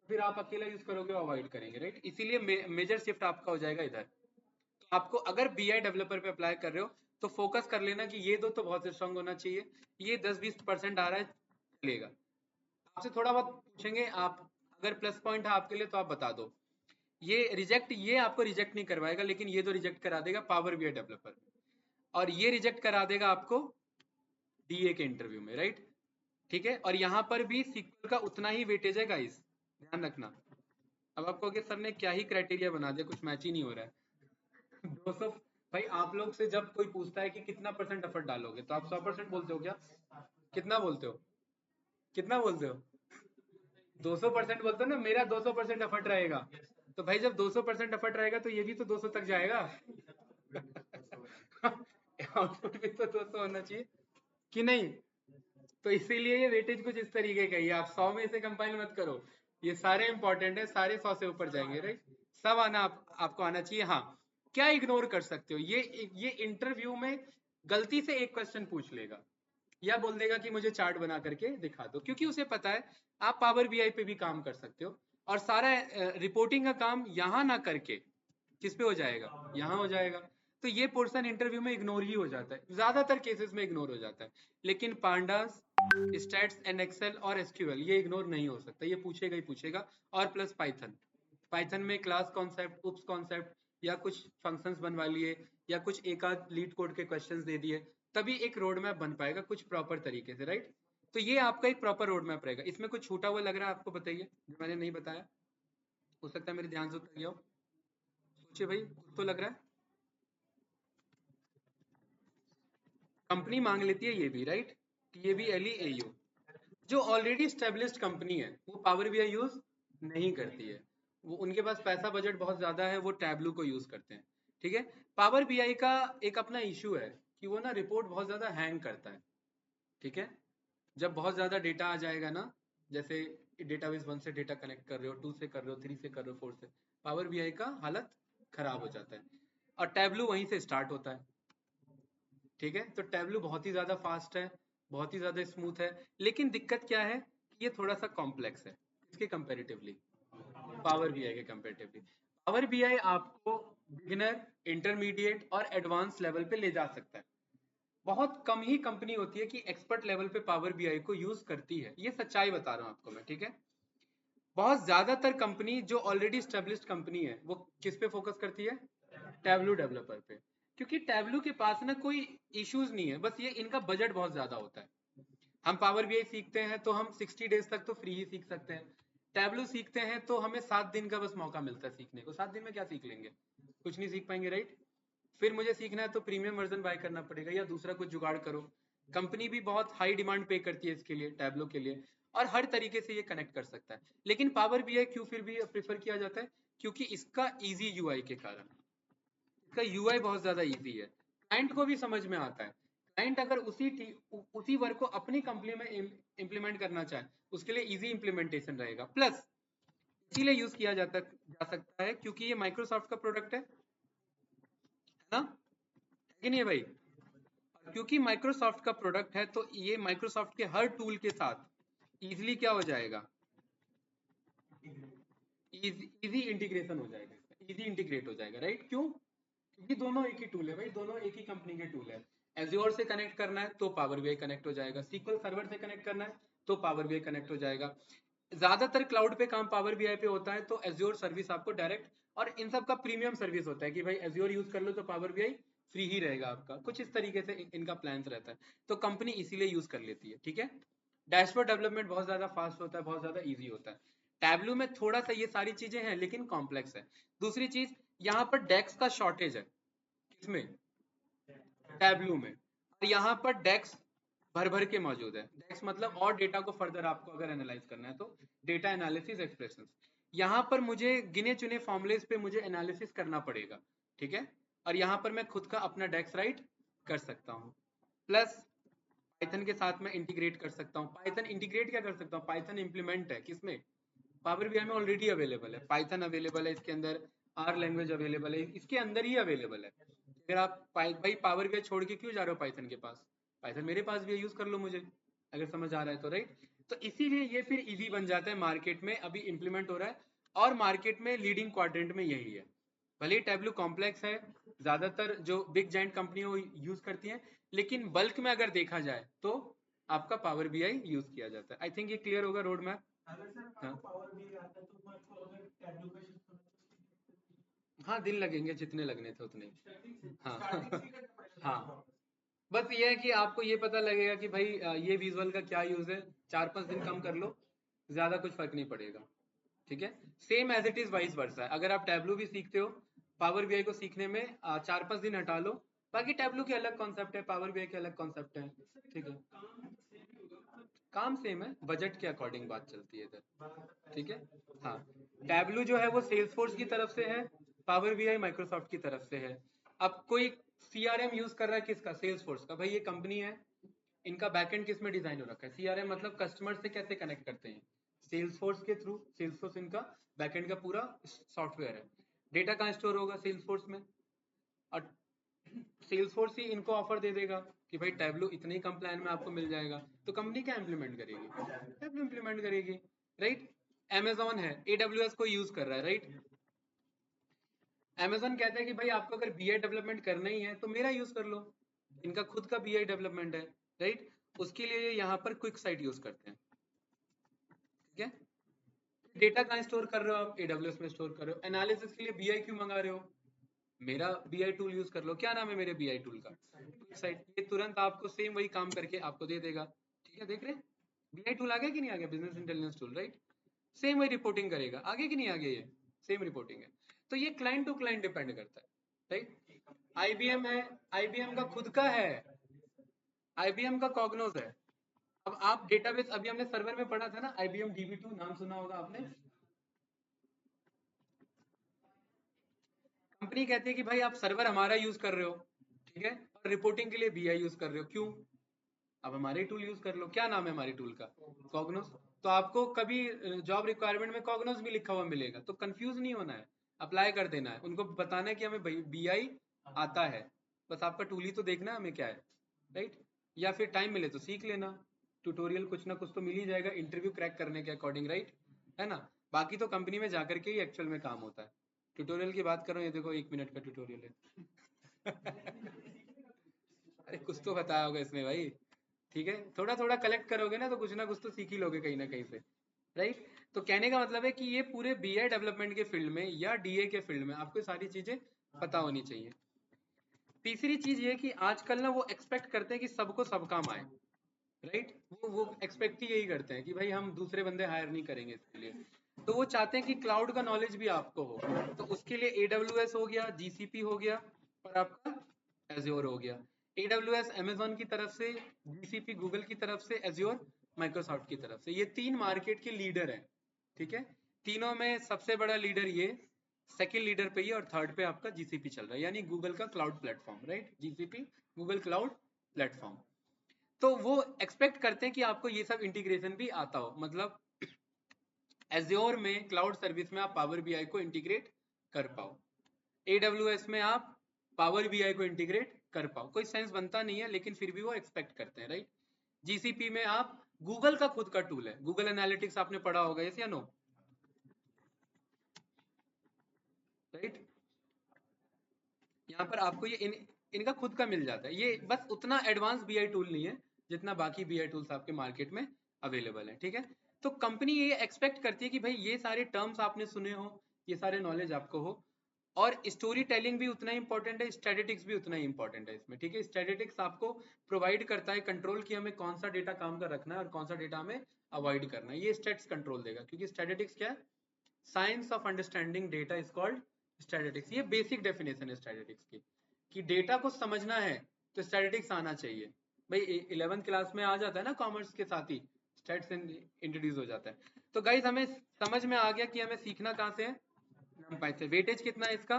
S1: फिर आप अकेला यूज करोगे, अवॉइड करेंगे, राइट। इसीलिए मेजर शिफ्ट आपका हो जाएगा इधर। तो आपको अगर बीआई डेवलपर पे अप्लाई कर रहे हो तो फोकस कर लेना कि ये दो तो बहुत स्ट्रांग होना चाहिए, ये 10-20% आ रहा है चलेगा। आपसे थोड़ा बहुत पूछेंगे, आप अगर प्लस पॉइंट है आपके लिए तो आप बता दो। ये आपको रिजेक्ट नहीं करवाएगा, लेकिन ये तो रिजेक्ट करा देगा पावर बीआई डेवलपर, और ये रिजेक्ट करा देगा आपको डीए के इंटरव्यू में, राइट, ठीक है। और यहाँ पर भी सीक्वल का उतना ही वेटेज है गाइस, ध्यान रखना। अब आपको कि सर ने क्या ही क्राइटेरिया बना दिया, कुछ मैच ही नहीं हो रहा है 200, भाई आप लोग से जब कोई पूछता है कि कितना परसेंट एफर्ट डालोगे तो आप 100% बोलते हो क्या, कितना बोलते हो, कितना बोलते हो, 200% बोलते हो ना, मेरा 200% एफर्ट रहेगा, तो भाई जब 200% एफर्ट रहेगा तो ये भी तो 200 तक जाएगा आउटपुट भी तो 200 होना चाहिए कि नहीं। तो इसीलिए ये वेटेज कुछ इस तरीके का ही है, आप 100 में इसे कंपाइल मत करो, ये सारे इंपॉर्टेंट है, सारे 100 से ऊपर जाएंगे, राइट। सब आना आपको आना चाहिए। हाँ, क्या इग्नोर कर सकते हो, ये इंटरव्यू में गलती से एक क्वेश्चन पूछ लेगा या बोल देगा कि मुझे चार्ट बना करके दिखा दो, क्योंकि उसे पता है आप पावर बीआई पे भी काम कर सकते हो, और सारा रिपोर्टिंग का काम यहाँ ना करके किस पे हो जाएगा, यहाँ हो जाएगा। तो ये पोर्शन इंटरव्यू में इग्नोर ही हो जाता है, ज्यादातर केसेस में इग्नोर हो जाता है, लेकिन पांडास, स्टैट्स एंड एक्सेल और एसक्यूएल ये इग्नोर नहीं हो सकता, ये पूछेगा ही पूछेगा। और प्लस पाइथन, पाइथन में क्लास कॉन्सेप्ट, उप्स कॉन्सेप्ट, या कुछ फंक्शंस बनवा लिए, या कुछ एक आध लीड कोड के क्वेश्चंस दे दिए, तभी एक रोड मैप बन पाएगा कुछ प्रॉपर तरीके से, राइट। तो ये आपका एक प्रॉपर रोड मैप रहेगा। इसमें कुछ छूटा हुआ लग रहा है आपको, बताइए जो मैंने नहीं बताया, हो सकता है मेरे ध्यान से उतर गया हो, सोचिए भाई, कुछ तो लग रहा है। कंपनी मांग लेती है ये भी, राइट, TABLEAU, जो ऑलरेडी स्टेब्लिश्ड कंपनी है वो पावर बीआई यूज नहीं करती है, वो उनके पास पैसा बजट बहुत ज्यादा है, वो टैबलू को यूज करते हैं। ठीक है। पावर बीआई का एक अपना इशू है कि वो ना रिपोर्ट बहुत ज्यादा हैंग करता है। ठीक है। जब बहुत ज्यादा डेटा आ जाएगा ना, जैसे डेटाबेस 1 से डेटा कनेक्ट कर रहे हो, 2 से कर रहे हो, 3 से कर रहे हो, 4 से, पावर बीआई का हालत खराब हो जाता है। और टैबलू वहीं से स्टार्ट होता है। ठीक है। तो टैबलू बहुत ही ज्यादा फास्ट है, बहुत ही ज्यादा स्मूथ है, लेकिन दिक्कत क्या है कि ये थोड़ा सा कॉम्प्लेक्स है इसके कंपेरेटिवली, पावर बीआई के कंपेरेटिवली। पावर बीआई आपको बिगिनर, इंटरमीडिएट और एडवांस लेवल पे ले जा सकता है। बहुत कम ही कंपनी होती है कि एक्सपर्ट लेवल पे पावर बीआई को यूज करती है, ये सच्चाई बता रहा हूं आपको मैं। ठीक है। बहुत ज्यादातर कंपनी जो ऑलरेडी स्टेब्लिश्ड कंपनी है वो किस पे फोकस करती है? टैबलू डेवलपर पे। क्योंकि टैबलू के पास ना कोई इश्यूज नहीं है, बस ये इनका बजट बहुत ज्यादा होता है। हम पावर बीआई सीखते हैं तो हम 60 डेज तक तो फ्री ही सीख सकते हैं। टैबलू सीखते हैं तो हमें 7 दिन का बस मौका मिलता है सीखने को। 7 दिन में क्या सीख लेंगे? कुछ नहीं सीख पाएंगे, राइट। फिर मुझे सीखना है तो प्रीमियम वर्जन बाय करना पड़ेगा या दूसरा कुछ जुगाड़ करो। कंपनी भी बहुत हाई डिमांड पे करती है इसके लिए, टैबलो के लिए, और हर तरीके से ये कनेक्ट कर सकता है। लेकिन पावर बीआई क्यों फिर भी प्रेफर किया जाता है? क्योंकि इसका इजी यूआई के कारण। इसका यूआई बहुत ज्यादा इजी है, क्लाइंट को भी समझ में आता है। क्लाइंट अगर उसी वर्क को अपनी कंपनी में इम्प्लीमेंट करना चाहे, उसके लिए इजी इम्प्लीमेंटेशन रहेगा। प्लस इसीलिए यूज किया जा सकता है क्योंकि ये माइक्रोसॉफ्ट का प्रोडक्ट है ना, है कि नहीं है भाई? क्योंकि माइक्रोसॉफ्ट का प्रोडक्ट है तो ये माइक्रोसॉफ्ट के हर टूल के साथ इजीली क्या हो जाएगा? इजी इंटीग्रेशन हो जाएगा, इजी इंटीग्रेट हो जाएगा, राइट। क्यों? क्योंकि दोनों एक ही टूल है भाई, दोनों एक ही कंपनी के टूल है। एज्योर से कनेक्ट करना है तो पावर बीआई कनेक्ट हो जाएगा, सीक्वल सर्वर से कनेक्ट करना है तो पावर बीआई कनेक्ट हो जाएगा। ज्यादातर क्लाउड पे काम पावर बीआई पे होता है, तो एज्योर सर्विस आपको डायरेक्ट, और इन सब का प्रीमियम सर्विस होता है कि भाई एज्योर यूज कर लो तो पावर बीआई फ्री ही रहेगा आपका, कुछ इस तरीके से इनका प्लान रहता है। तो कंपनी इसीलिए यूज कर लेती है। ठीक है। डैशबोर्ड डेवलपमेंट बहुत ज्यादा फास्ट होता है, बहुत ज्यादा इजी होता है। टैबलू में थोड़ा सा ये सारी चीजें हैं लेकिन कॉम्प्लेक्स है। दूसरी चीज, यहाँ पर डेक्स का शॉर्टेज है। किसमें? टैबलू में। और यहाँ पर डेक्स भर भर के मौजूद है। डेक्स मतलब और डेटा को फर्दर आपको अगर एनालाइज करना है तो डेटा एनालिसिस एक्सप्रेशन। यहाँ पर मुझे गिने चुने फॉर्मुलेस पे मुझे एनालिसिस करना पड़ेगा। ठीक है। और यहाँ पर मैं खुद का अपना डेक्स राइट कर सकता हूँ। प्लस पाइथन के साथ में इंटीग्रेट कर सकता हूँ। पाइथन इंटीग्रेट क्या कर सकता हूँ? पाइथन इंप्लीमेंट है किसमें? पावर बीआई में ऑलरेडी अवेलेबल है, पाइथन अवेलेबल है इसके अंदर, आर लैंग्वेज अवेलेबल है, इसके अंदर ही अवेलेबल है। अगर आप भाई पावर बीआई छोड़ के क्यों जा रहे हो पाइथन के पास? पाइथन मेरे पास भी है, यूज कर लो मुझे, अगर समझ आ रहा है तो, राइट। तो इसीलिए ये फिर इजी बन जाता है, मार्केट में अभी इंप्लीमेंट हो रहा है और मार्केट में लीडिंग क्वाड्रेंट में यही है। भले ही टैबलू कॉम्प्लेक्स है, ज्यादातर जो बिग जाइंट कंपनी यूज करती हैं, लेकिन बल्क में अगर देखा जाए तो आपका पावर बीआई यूज किया जाता है। आई थिंक ये क्लियर होगा रोड मैप। हाँ हाँ, दिन लगेंगे जितने लगने थे उतने ही। हाँ हाँ, बस ये है कि आपको ये पता लगेगा कि भाई ये विजुअल का क्या यूज है। 4-5 दिन कम कर लो, ज्यादा कुछ फर्क नहीं पड़ेगा। ठीक है। Same as it is vice versa है। अगर आप टैबलू भी सीखते हो, पावर बीआई को सीखने में 4-5 दिन हटा लो। बाकी टैबलू के अलग कॉन्सेप्ट है, पावर बीआई के अलग कॉन्सेप्ट है। ठीक है। काम सेम है, बजट के अकॉर्डिंग बात चलती है इधर। ठीक है। हाँ, टैबलू जो है वो सेल्स फोर्स की तरफ से है, पावर बीआई माइक्रोसॉफ्ट की तरफ से है। अब कोई सीआरएम यूज कर रहा है किसका? सेल्स फोर्स का। भाई ये कंपनी है, इनका बैकएंड किस में डिजाइन हो रखा है? सीआरएम मतलब कस्टमर से कैसे कनेक्ट करते हैं, सेल्स फोर्स के थ्रू। सेल्स फोर्स इनका बैकएंड का पूरा सॉफ्टवेयर है। डेटा कहाँ स्टोर होगा? सेल्स फोर्स में। और सेल्स फोर्स ही इनको ऑफर दे देगा कि भाई टैबलू इतने ही कम प्लान में आपको मिल जाएगा। तो कंपनी क्या इंप्लीमेंट करेगी? टैबलू इंप्लीमेंट करेगी, राइट। अमेजॉन है, एडब्ल्यूएस को यूज कर रहा है, राइट। अमेजॉन कहता है कि भाई आपको अगर बीआई डेवलपमेंट करना ही है तो मेरा यूज कर लो, इनका खुद का बीआई डेवलपमेंट है, राइट। उसके लिए यहाँ पर क्विक साइट यूज करते हैं। ठीक है। डेटा कहाँ स्टोर कर रहे हो आप? एडब्ल्यूएस में स्टोर कर रहे हो। एनालिसिस के लिए बीआई क्यों मंगा रहे हो? मेरा बीआई टूल यूज कर लो। क्या नाम है मेरे बीआई टूल का? Quick site. ये तुरंत आपको सेम वही काम करके आपको दे देगा। ठीक है, देख रहे हैं बीआई टूल आ गया कि नहीं आ गया? Business intelligence tool, right. Same वही रिपोर्टिंग करेगा, आगे कि नहीं आगे? ये सेम रिपोर्टिंग है। तो ये क्लाइंट टू क्लाइंट डिपेंड करता है, राइट। आईबीएम है, आईबीएम का खुद का है, आईबीएम का कॉग्नोस है। अब आप डेटाबेस, अभी हमने सर्वर में पढ़ा था ना, आईबीएम डीबी2, नाम सुना होगा आपने। कंपनी कहती है कि भाई आप सर्वर हमारा यूज कर रहे हो, ठीक है, और रिपोर्टिंग के लिए बीआई यूज कर रहे हो, क्यों? आप हमारे टूल यूज कर लो। क्या नाम है हमारे टूल का? कॉग्नोस। तो आपको कभी जॉब रिक्वायरमेंट में कॉग्नोस भी लिखा हुआ मिलेगा, तो कंफ्यूज नहीं होना है, अप्लाई कर देना है। उनको बताना है कि हमें बीआई आता है, बस आपका टूल ही तो देखना है हमें क्या है, राइट? या फिर टाइम मिले तो सीख लेना, ट्यूटोरियल कुछ ना कुछ तो मिल ही जाएगा इंटरव्यू क्रैक करने के अकॉर्डिंग, राइट? है ना? बाकी तो कंपनी में जाकर के ही एक्चुअल में काम होता है। ट्यूटोरियल की बात करो, ये देखो 1 मिनट का ट्यूटोरियल है। अरे कुछ तो बताया होगा इसमें भाई, ठीक है? थोड़ा थोड़ा कलेक्ट करोगे ना तो कुछ ना कुछ तो सीख ही लोगे कहीं ना कहीं से, राइट? तो कहने का मतलब है कि ये पूरे बीआई डेवलपमेंट के फील्ड में या डीए के फील्ड में आपको सारी चीजें पता होनी चाहिए। तीसरी चीज ये कि आजकल ना वो एक्सपेक्ट करते हैं कि सबको सब काम आए, राइट? वो एक्सपेक्ट ही यही करते हैं कि भाई हम दूसरे बंदे हायर नहीं करेंगे इसके लिए। तो वो चाहते हैं कि क्लाउड का नॉलेज भी आपको हो, तो उसके लिए AWS हो गया, GCP हो गया, और आपका एज्योर हो गया। AWS अमेजोन की तरफ से, GCP गूगल की तरफ से, एज्योर माइक्रोसॉफ्ट की तरफ से। ये तीन मार्केट के लीडर हैं, ठीक है? तीनों में सबसे बड़ा लीडर ये, सेकंड लीडर पे ये, और थर्ड पे आपका GCP चल रहा है, यानी गूगल का cloud platform, right? GCP Google cloud platform. तो वो एक्सपेक्ट करते हैं कि आपको ये सब इंटीग्रेशन भी आता हो, मतलब एज्योर में क्लाउड सर्विस में आप पावर बीआई को इंटीग्रेट कर पाओ, AWS में आप पावर बीआई को इंटीग्रेट कर पाओ। कोई सेंस बनता नहीं है, लेकिन फिर भी वो एक्सपेक्ट करते हैं, राइट? GCP में आप गूगल का खुद का टूल है, गूगल एनालिटिक्स आपने पढ़ा होगा, यस या नो, राइट? यहाँ पर आपको ये इनका खुद का मिल जाता है। ये बस उतना एडवांस बीआई टूल नहीं है जितना बाकी बीआई टूल्स आपके मार्केट में अवेलेबल है, ठीक है? तो कंपनी ये एक्सपेक्ट करती है कि भाई ये सारे टर्म्स आपने सुने हो, ये सारे नॉलेज आपको हो, और स्टोरी टेलिंग भी उतना ही इंपॉर्टेंट है, स्टैटिस्टिक्स भी उतना ही इंपॉर्टेंट है इसमें, ठीक है? स्टैटिस्टिक्स आपको प्रोवाइड करता है कंट्रोल कि हमें कौन सा डेटा काम का रखना है और कौन सा डेटा हमें अवॉइड करना है, ये स्टैट्स कंट्रोल देगा, क्योंकि स्टैटिस्टिक्स क्या है? Science of understanding data is called statistics. ये बेसिक डेफिनेशन है स्टैटिस्टिक्स की, कि डेटा को समझना है तो स्टैटिस्टिक्स आना चाहिए। भाई 11th क्लास में आ जाता है ना, कॉमर्स के साथ ही स्टैट्स इंट्रोड्यूस हो जाता है। तो गाइस हमें समझ में आ गया कि हमें सीखना कहाँ से है, नंपाई से। वेटेज कितना है इसका?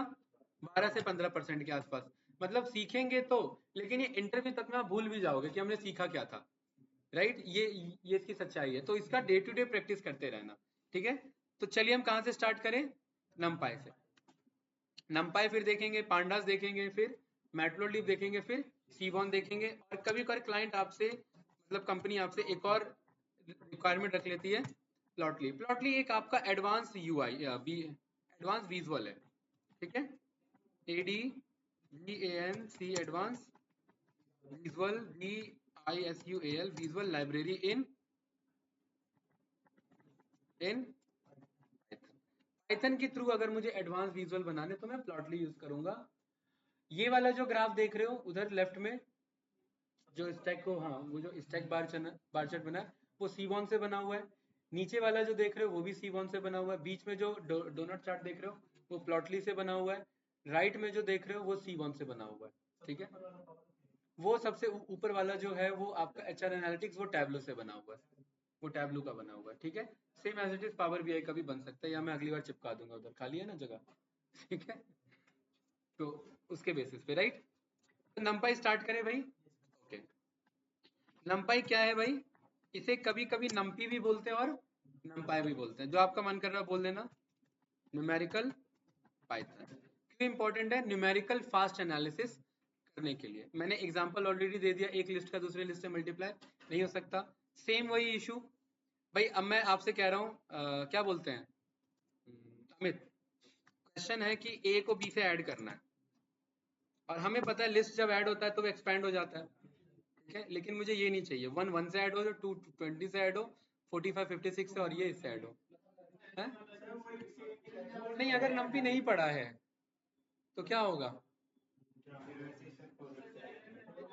S1: 12 से 15% के आसपास। मतलब सीखेंगे तो, लेकिन ये इंटरव्यू तक में आप भूल भी जाओगे कि हमने सीखा क्या था, राइट? ये इसकी सच्चाई है। तो इसका डे टू डे प्रैक्टिस करते रहना, ठीक है? तो चलिए हम कहाँ से स्टार्ट करें? नंपाई से। नंपाई फिर देखेंगे, पांडास देखेंगे, फिर मैटप्लोट्लिब देखेंगे, फिर सीबॉन देखेंगे, और कभी कभी क्लाइंट आपसे, मतलब कंपनी आपसे एक और रिक्वायरमेंट रख लेती है, प्लॉटली। प्लॉटली एक आपका एडवांस यूआई, एडवांस विजुअल है, ठीक है? ADVANC advance visual, VISUAL visual library in Python के थ्रू अगर मुझे एडवांस विजुअल बनाने तो मैं प्लॉटली यूज करूंगा। ये वाला जो ग्राफ देख रहे हो उधर लेफ्ट में, जो स्टैक को, हाँ, वो जो स्टैक बार चार्ट बना है वो सीबॉन से बना हुआ है। नीचे वाला जो देख रहे हो वो भी सीबॉन से बना हुआ है। बीच में जो डोनट चार्ट देख रहे हो वो प्लॉटली से बना हुआ है। राइट में जो देख रहे हो वो सीबॉन से बना हुआ है, ठीक है? वो सबसे ऊपर वाला जो है वो आपका HR एनालिटिक्स, वो टैबलो से बना हुआ है, वो टैबलो का बना हुआ है, ठीक है? Same as it is Power BI का भी बन सकता है, या मैं अगली बार चिपका दूंगा, उधर खाली है ना जगह, ठीक है? तो उसके बेसिस पे, राइट? तो नंपाई स्टार्ट करें भाई। ओके, नंपाई क्या है भाई? इसे कभी कभी नंपी भी बोलते हैं और नंपाई भी बोलते हैं, जो आपका मन कर रहा है बोल देना। न्यूमेरिकल पाइथन क्यों इंपॉर्टेंट है? न्यूमेरिकल फास्ट एनालिसिस करने के लिए। मैंने एग्जांपल ऑलरेडी दे दिया, एक लिस्ट का दूसरे लिस्ट से मल्टीप्लाई नहीं हो सकता। सेम वही इशू भाई, अब मैं आपसे कह रहा हूँ, क्या बोलते हैं, अमित, क्वेश्चन है कि A को B से ऐड करना है, और हमें पता है लिस्ट जब ऐड होता है तो वो एक्सपैंड हो जाता है, ठीक है? लेकिन मुझे ये नहीं चाहिए 1 से ऐड हो, जो 2 20 से ऐड हो, 45 56 से, और ये इससे ऐड हो, है? नहीं, अगर नंपी नहीं पढ़ा है तो क्या होगा?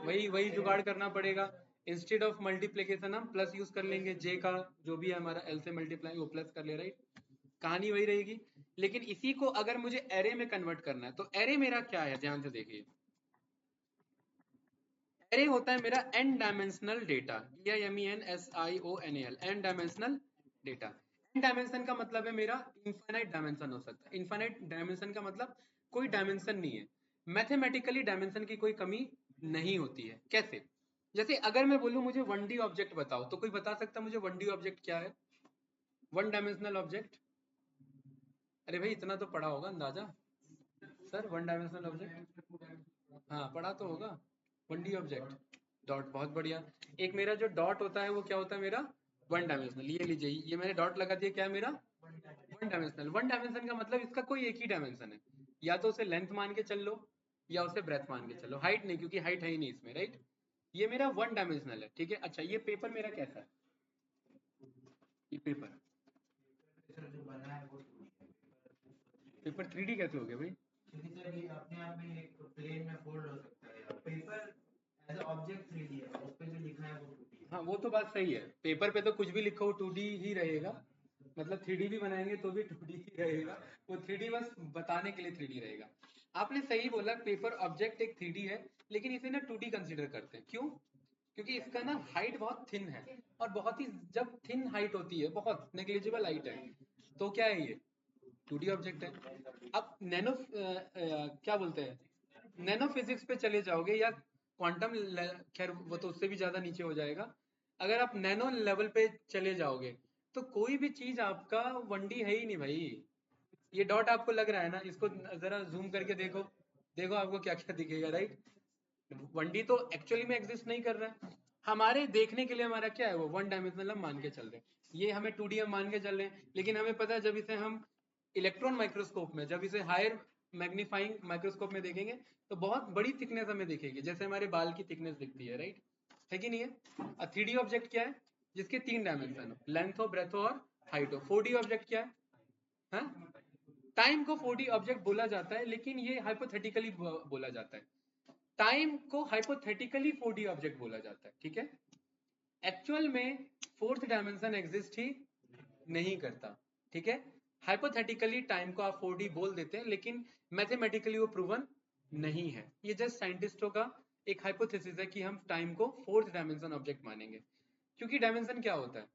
S1: वही वही जुगाड़ करना पड़ेगा। इंस्टेड ऑफ मल्टीप्लीकेशन हम प्लस यूज कर लेंगे, जे का जो भी है हमारा एल से मल्टीप्लाई वो प्लस कर ले, राइट? कहानी वही रहेगी। लेकिन इसी को अगर मुझे एरे में कन्वर्ट करना है, तो एरे मेरा क्या है, ध्यान से देखिए। एरे होता है मेरा n dimensional data, DIMENSIONAL, n dimensional data. n dimension का मतलब है मेरा इनफाइनाइट डायमेंशन हो सकता है। इनफाइनाइट डायमेंशन का मतलब कोई डायमेंशन नहीं है। मैथमेटिकली डायमेंशन की कोई कमी नहीं होती है। कैसे? जैसे अगर मैं बोलूं मुझे 1D ऑब्जेक्ट बताओ, तो कोई बता सकता मुझे 1D ऑब्जेक्ट क्या है? One dimensional object? अरे भाई इतना तो पढ़ा होगा अंदाजा सर, वन डायमेंशनल ऑब्जेक्ट। हाँ पढ़ा तो होगा। 1D ऑब्जेक्ट डॉट, बहुत बढ़िया। एक मेरा जो डॉट होता है वो क्या होता है मेरा? One dimensional. ये लीजिए, ये मैंने डॉट लगा दिया, क्या है मेरा? One dimensional. वन डायमेंशन का मतलब इसका कोई एक ही डायमेंशन है, या तो उसे लेंथ मान के चल लो या उसे ब्रेथ मान के चलो, हाइट नहीं, क्योंकि हाइट है ही नहीं इसमें, राइट? ये मेरा वन डायमेंशनल है, ठीक है। अच्छा ये पेपर मेरा कैसा है? ये पेपर, पेपर 3D कैसे हो गया भाई?
S2: सर ये अपने आप में एक प्लेन में फोल्ड हो सकता है, paper as a object 3D है, उस पे जो लिखा है वो 2D है।
S1: हाँ वो तो बात सही है, पेपर पे तो कुछ भी लिखो 2D ही रहेगा, मतलब 3D भी बनाएंगे तो भी 2D ही रहेगा। वो 3D बस बताने के लिए 3D रहेगा। आपने सही बोला, पेपर ऑब्जेक्ट एक 3D है, लेकिन इसे ना 2D कंसीडर करते हैं। क्यों? क्योंकि इसका ना हाइट बहुत थिन है, और बहुत ही, जब थिन हाइट होती है, बहुत नेग्लिजिबल हाइट है, तो क्या है ये? 2D ऑब्जेक्ट है। अब नैनो क्या बोलते हैं, नैनो फिजिक्स पे चले जाओगे या क्वांटम, खैर वो तो उससे भी ज्यादा नीचे हो जाएगा। अगर आप नैनो लेवल पे चले जाओगे तो कोई भी चीज आपका 1D है ही नहीं भाई। ये डॉट आपको लग रहा है ना, इसको जरा जूम करके देखो, देखो आपको क्या क्या दिखेगा, राइट? 1D तो एक्चुअली में एग्जिस्ट नहीं कर रहा है। हमारे देखने के लिए हमारा क्या है, वो वन डायमेंशनल हम मान के चल रहे हैं, ये हमें 2D हम मान के चल रहे हैं, लेकिन हमें पता है जब इसे हम इलेक्ट्रॉन माइक्रोस्कोप में, जब इसे हायर मैग्नीफाइंग माइक्रोस्कोप में देखेंगे तो बहुत बड़ी थिकनेस हमें दिखेगी, जैसे हमारे बाल की थिकनेस दिखती है, राइट? है कि नहीं है? 3D ऑब्जेक्ट क्या है? जिसके 3 डायमेंशन हो, लेंथ हो, ब्रेथ हो और हाइट हो। 4D ऑब्जेक्ट क्या है? टाइम को 4D ऑब्जेक्ट बोला जाता है, लेकिन ये हाइपोथेटिकली बोला जाता है। टाइम को हाइपोथेटिकली 4D ऑब्जेक्ट बोला जाता है, ठीक है। एक्चुअल में फोर्थ डायमेंशन एग्जिस्ट ही नहीं करता, ठीक है। हाइपोथेटिकली टाइम को आप 4D बोल देते हैं, लेकिन मैथमेटिकली वो प्रूवन नहीं है। ये जस्ट साइंटिस्टों का एक हाइपोथेसिस है कि हम टाइम को फोर्थ डायमेंशन ऑब्जेक्ट मानेंगे, क्योंकि डायमेंशन क्या होता है?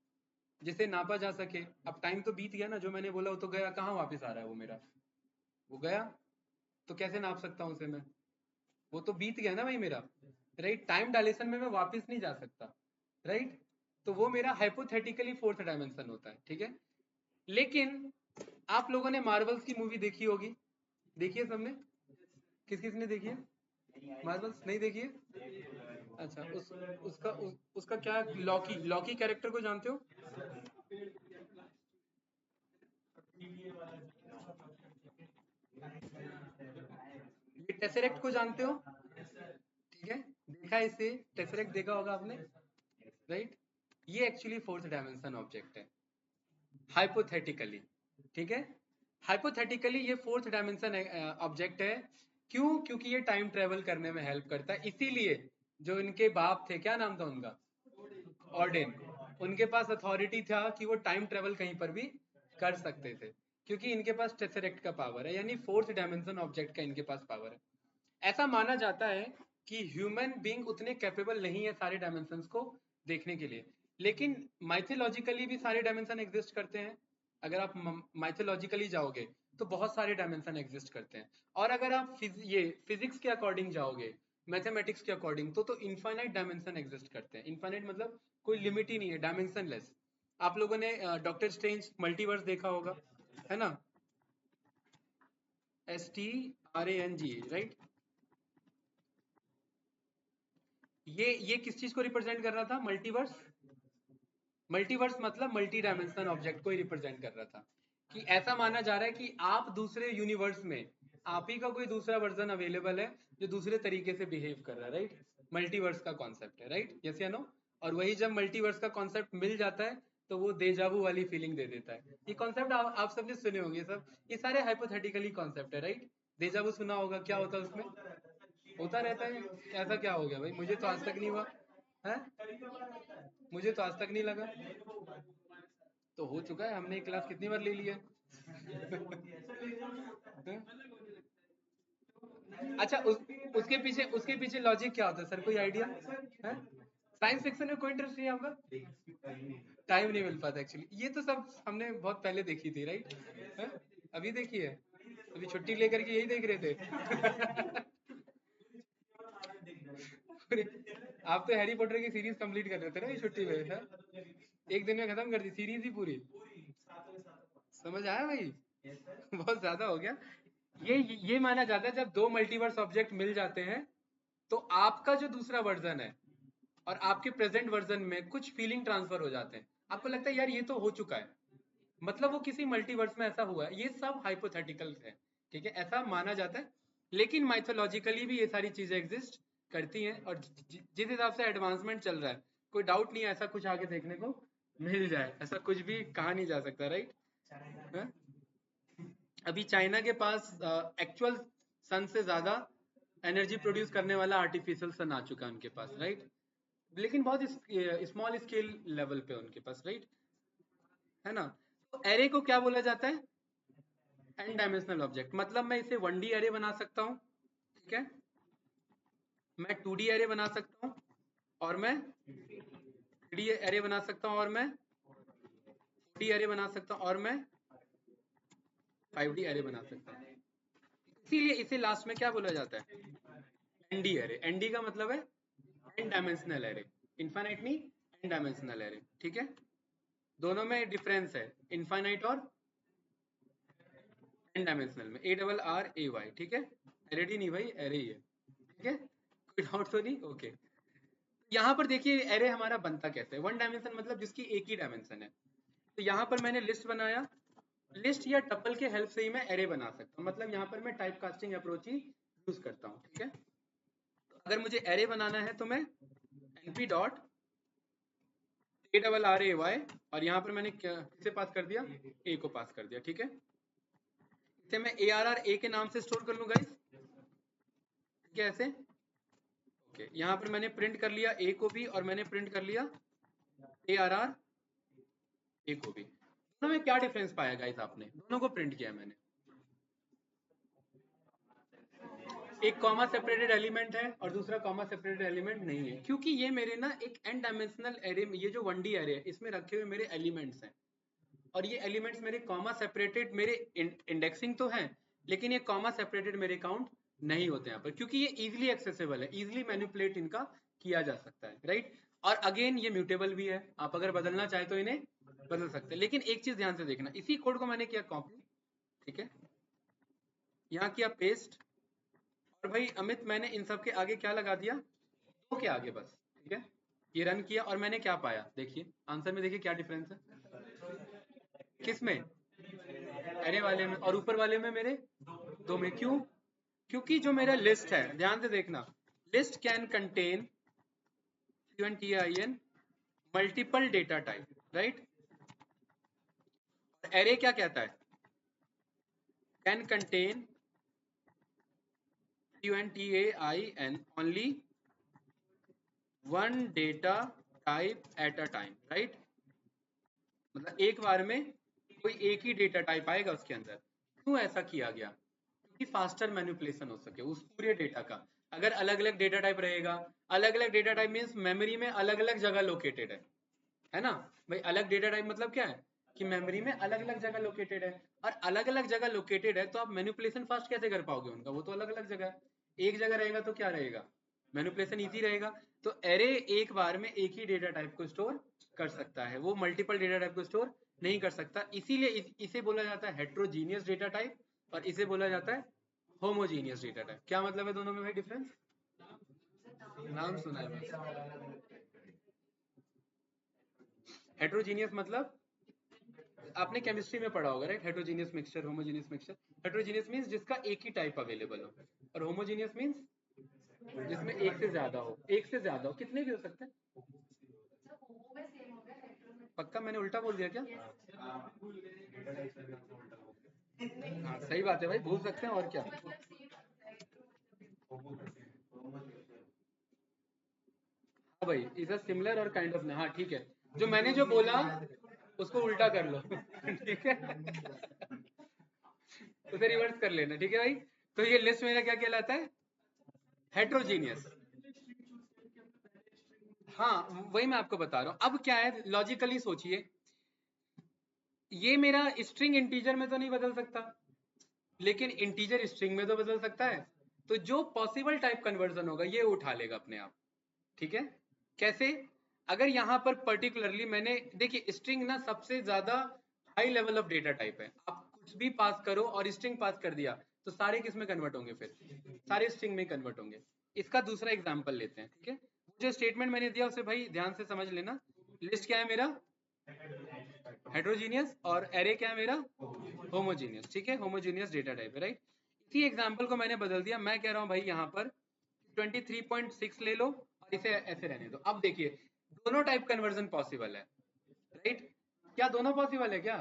S1: जिसे नापा जा सके। अब टाइम तो बीत गया ना, जो मैंने बोला वो तो गया, कहाँ वापस आ रहा है वो मेरा? वो गया, तो कैसे नाप सकता हूँ उसे मैं? वो तो बीत गया ना भाई मेरा, राइट? टाइम डायलेशन में मैं वापस नहीं जा सकता, राइट? तो वो मेरा हाइपोथेटिकली फोर्थ डायमेंशन होता है, ठीक है। लेकिन आप लोगों ने मार्वल्स की मूवी देखी होगी, देखी है सबने? किस किस ने देखी है मार्वल्स? नहीं देखी है? अच्छा उसका क्या, लॉकी, लॉकी कैरेक्टर को जानते हो? ये टेसरेक्ट को जानते हो? ठीक है, देखा है इसे, टेसरेक्ट देखा होगा आपने, राइट? ये एक्चुअली फोर्थ डायमेंशन ऑब्जेक्ट है, हाइपोथेटिकली, ठीक है। हाइपोथेटिकली ये फोर्थ डायमेंशन ऑब्जेक्ट है। क्यों? क्योंकि ये टाइम ट्रेवल करने में हेल्प करता है, इसीलिए जो इनके बाप थे, क्या नाम था उनका? ऑर्डेन। उनके पास अथॉरिटी था कि वो टाइम ट्रेवल कहीं पर भी कर सकते थे, क्योंकि इनके पास टेसरेक्ट का पावर है, यानी फोर्थ डायमेंशन ऑब्जेक्ट का इनके पास पावर है। ऐसा माना जाता है कि ह्यूमन बीइंग उतने कैपेबल नहीं है सारे डायमेंशंस को देखने के लिए, लेकिन माइथोलॉजिकली भी सारे डायमेंशन एग्जिस्ट करते हैं। अगर आप माइथोलॉजिकली जाओगे तो बहुत सारे डायमेंशन एग्जिस्ट करते हैं, और अगर आप ये फिजिक्स के अकॉर्डिंग जाओगे, मैथमेटिक्स के अकॉर्डिंग, तो इनफाइनाइट डायमेंशन एग्जिस्ट करते हैं। इनफाइनाइट मतलब कोई लिमिट ही नहीं है, डायमेंशनलेस। आप लोगों ने डॉक्टर स्ट्रेंज मल्टीवर्स देखा होगा, है ना? STRANG, right? ये किस चीज को रिप्रेजेंट कर रहा था, मल्टीवर्स? मल्टीवर्स मतलब मल्टी डायमेंशनल ऑब्जेक्ट को ही रिप्रेजेंट कर रहा था, कि ऐसा माना जा रहा है कि आप दूसरे यूनिवर्स में, आप ही का कोई दूसरा वर्जन अवेलेबल है जो दूसरे तरीके से बिहेव कर रहा है, राइट? मल्टीवर्स का कॉन्सेप्ट है, राइट? यस या नो? और वही जब मल्टीवर्स का कॉन्सेप्ट मिल जाता है तो वो देजावू वाली फीलिंग दे देता है। ये कॉन्सेप्ट आप सबने सुने होंगे सब, ये सारे हाइपोथेटिकली कॉन्सेप्ट है, राइट? देजावू सुना होगा, क्या होता है उसमें? होता रहता है। ऐसा क्या हो गया भाई, मुझे तो आज तक नहीं हुआ है, मुझे तो आज तक नहीं लगा। तो हो चुका है, हमने क्लास कितनी बार ले लिया है? अच्छा उसके पीछे लॉजिक क्या होता है सर, कोई आइडिया है? साइंस फिक्शन में कोई इंटरेस्ट नहीं है आपका? टाइम नहीं मिल पाता एक्चुअली, ये तो सब हमने बहुत पहले देखी थी, राइट? अभी देखी है? अभी छुट्टी लेकर के यही देख रहे थे। आप तो हैरी पॉटर की सीरीज कंप्लीट कर रहे थे ना ये छुट्टी में, है? एक दिन में खत्म कर दी सीरीज ही पूरी। समझ आया भाई? बहुत ज्यादा हो गया। ये माना जाता है जब दो मल्टीवर्स ऑब्जेक्ट मिल जाते हैं तो आपका जो दूसरा वर्जन है और आपके प्रेजेंट वर्जन में कुछ फीलिंग ट्रांसफर हो जाते हैं। आपको लगता है यार ये तो हो चुका है, मतलब वो किसी मल्टीवर्स में ऐसा हुआ है। ये सब हाइपोथेटिकल्स है, ठीक है, ऐसा माना जाता है। लेकिन माइथोलॉजिकली भी ये सारी चीजें एग्जिस्ट करती हैं और जिस हिसाब से एडवांसमेंट चल रहा है, कोई डाउट नहीं है ऐसा कुछ आगे देखने को मिल जाए। ऐसा कुछ भी कहा नहीं जा सकता, राइट? अभी चाइना के पास एक्चुअल सन से ज्यादा एनर्जी प्रोड्यूस करने वाला आर्टिफिशियल सन आ चुका है उनके पास, राइट? लेकिन बहुत स्मॉल स्केल लेवल पे उनके पास, राइट, है ना? तो एरे को क्या बोला जाता है? N dimensional object. मतलब मैं इसे 1D एरे बना सकता हूँ, ठीक है, मैं 2D एरे बना सकता हूँ, और मैं 3D एरे बना सकता हूँ, और मैं 4D एरे बना सकता हूँ, और मैं 5D एरे बना सकता हूँ। इसीलिए इसे लास्ट में क्या बोला जाता है? ND array. एनडी का मतलब है एन डायमेंशनल एरे, इनफाइनाइट नहीं, एन डायमेंशनल एरे, ठीक है? दोनों में डिफरेंस है, इनफाइनाइट और एन डायमेंशनल में। ARRAY, ठीक है? एरे नहीं भाई, एरे ही है, ठीक है? कोई डाउट तो नहीं? ओके। यहाँ पर देखिए एरे हमारा बनता कैसे है। वन डायमेंशन मतलब जिसकी एक ही डायमेंशन है। तो यहाँ पर मैंने लिस्ट बनाया, लिस्ट या टपल के हेल्प से ही मैं एरे बना सकता हूँ। मतलब यहाँ पर मैं टाइप कास्टिंग अप्रोच ही यूज करता हूँ, ठीक है? तो अगर मुझे एरे बनाना है तो मैं np डॉट ARRAY, और यहाँ पर मैंने किसे पास कर दिया? ए को पास कर दिया, ठीक है? इसे मैं ARRA के नाम से स्टोर कर लूँ गाइस, ठीक है? ऐसे ओके। यहाँ पर मैंने प्रिंट कर लिया ए को भी, और मैंने प्रिंट कर लिया ARRA को भी। दोनों में क्या डिफरेंस पाया गाइस आपने? दोनों को प्रिंट किया मैंने। एक कॉमा सेपरेटेड एलिमेंट है और दूसरा कॉमा सेपरेटेड एलिमेंट नहीं है, क्योंकि ये मेरे ना एक एन डायमेंशनल एरे में, ये जो 1D एरे है इसमें रखे हुए मेरे एलिमेंट्स हैं, और ये एलिमेंट्स मेरे कॉमा सेपरेटेड, मेरे इंडेक्सिंग तो है, लेकिन ये कॉमा सेपरेटेड मेरे काउंट नहीं होते यहाँ पर, क्योंकि ये इजीली एक्सेसिबल है, इजीली मैनिपुलेट इनका किया जा सकता है, राइट? और अगेन ये म्यूटेबल भी है, आप अगर बदलना चाहे तो इन्हें बदल सकते हैं। लेकिन एक चीज ध्यान से देखना, इसी कोड को मैंने किया कॉपी, ठीक है, यहाँ किया पेस्ट, और भाई अमित मैंने इन सब के आगे क्या लगा दिया? दो के आगे बस, ठीक है? ये रन किया और मैंने क्या पाया? देखिए आंसर में, देखिए क्या डिफरेंस है। किस में? एरे वाले में, और ऊपर वाले में मेरे दो में। क्यों? क्योंकि जो मेरा लिस्ट है, ध्यान से देखना, list can contain multiple data type, right? Array क्या कहता है? Can contain only one data type at a time, right? मतलब एक बार में कोई एक ही डेटा टाइप आएगा उसके अंदर। क्यों ऐसा किया गया? क्योंकि फास्टर मैनिपुलेशन हो सके उस पूरे डेटा का। अगर अलग अलग डेटा टाइप रहेगा, अलग अलग डेटा टाइप मीन्स मेमोरी में अलग अलग जगह लोकेटेड है ना भाई? अलग डेटा टाइप मतलब क्या है कि मेमोरी में अलग अलग जगह लोकेटेड है, और अलग अलग जगह लोकेटेड है तो आप मैनिपुलेशन फास्ट कैसे कर पाओगे उनका? वो तो अलग अलग जगह है। एक जगह रहेगा तो क्या रहेगा? मैनिपुलेशन इजी रहेगा। तो एरे एक बार में एक ही डेटा टाइप को स्टोर कर सकता है, वो मल्टीपल डेटा टाइप को स्टोर नहीं कर सकता। इसीलिए इसे बोला जाता है हेट्रोजीनियस डेटा टाइप, और इसे बोला जाता है होमोजीनियस डेटा टाइप। क्या मतलब है दोनों में भाई डिफरेंस? नाम सुना है बस। हेट्रोजीनियस मतलब आपने केमिस्ट्री में पढ़ा होगा, right? Heterogeneous mixture, homogeneous mixture. Heterogeneous means जिसका एक ही टाइप अवेलेबल हो, और होमोजीनियस मींस जिसमें एक से ज्यादा हो। एक से ज्यादा हो, कितने भी हो सकते हैं। पक्का मैंने उल्टा बोल दिया क्या? हाँ सही बात है भाई, भूल सकते हैं और क्या। हाँ भाई, इज अ सिमिलर और काइंड ऑफ। हाँ ठीक है, जो मैंने जो बोला उसको उल्टा कर लो। ठीक है, उसे रिवर्स कर लेना, ठीक है भाई? तो ये लिस्ट मेरा क्या कहलाता है? हेट्रोजीनियस। हाँ वही मैं आपको बता रहा हूँ। अब क्या है, लॉजिकली सोचिए, ये मेरा स्ट्रिंग इंटीजर में तो नहीं बदल सकता, लेकिन इंटीजर स्ट्रिंग में तो बदल सकता है। तो जो पॉसिबल टाइप कन्वर्जन होगा ये उठा लेगा अपने आप। ठीक है, कैसे? अगर यहाँ पर पर्टिकुलरली मैंने, देखिए स्ट्रिंग ना सबसे ज्यादा high level of data type है। आप कुछ भी पास करो और स्ट्रिंग पास कर दिया तो सारे किस में कन्वर्ट होंगे? फिर सारे स्ट्रिंग में कन्वर्ट होंगे। इसका दूसरा एग्जांपल लेते हैं। ठीक है, जो स्टेटमेंट मैंने दिया उसे भाई ध्यान से समझ लेना। लिस्ट क्या है मेरा? हेट्रोजीनियस। और एरे क्या है मेरा? होमोजीनियस। ठीक है, होमोजीनियस डेटा टाइप है, राइट। इसी एग्जांपल को मैंने बदल दिया। मैं कह रहा हूं भाई यहाँ पर 23.6 ले लो और इसे ऐसे रहने दो। अब देखिए दोनों टाइप कन्वर्जन पॉसिबल है, राइट? क्या दोनों पॉसिबल है क्या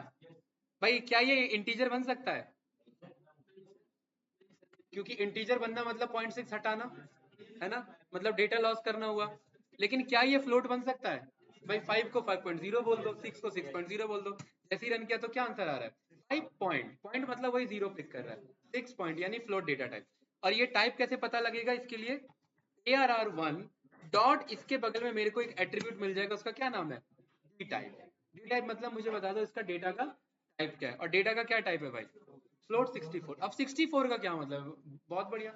S1: भाई? क्या ये इंटीजर बन सकता है? क्योंकि इंटीजर बनना मतलब 0.6 हटाना है ना, मतलब डेटा लॉस करना हुआ। लेकिन क्या ये फ्लोट बन सकता है? भाई 5 को 5.0 बोल दो, 6 को 6.0 बोल दो। जैसे ही रन किया तो क्या आंसर आ रहा है? 5 पॉइंट। पॉइंट मतलब वही जीरो पिक कर रहा है। 6 पॉइंट यानी फ्लोट डेटा टाइप। और ये टाइप कैसे पता लगेगा? इसके लिए ARR1 डॉट इसके बगल में मेरे को एक एट्रीब्यूट मिल जाएगा, उसका क्या नाम है? D type. डी टाइप मतलब मुझे बता दो इसका डेटा का टाइप क्या है। और डेटा का क्या टाइप है भाई? फ्लोट 64। अब 64 का क्या मतलब? बहुत बढ़िया,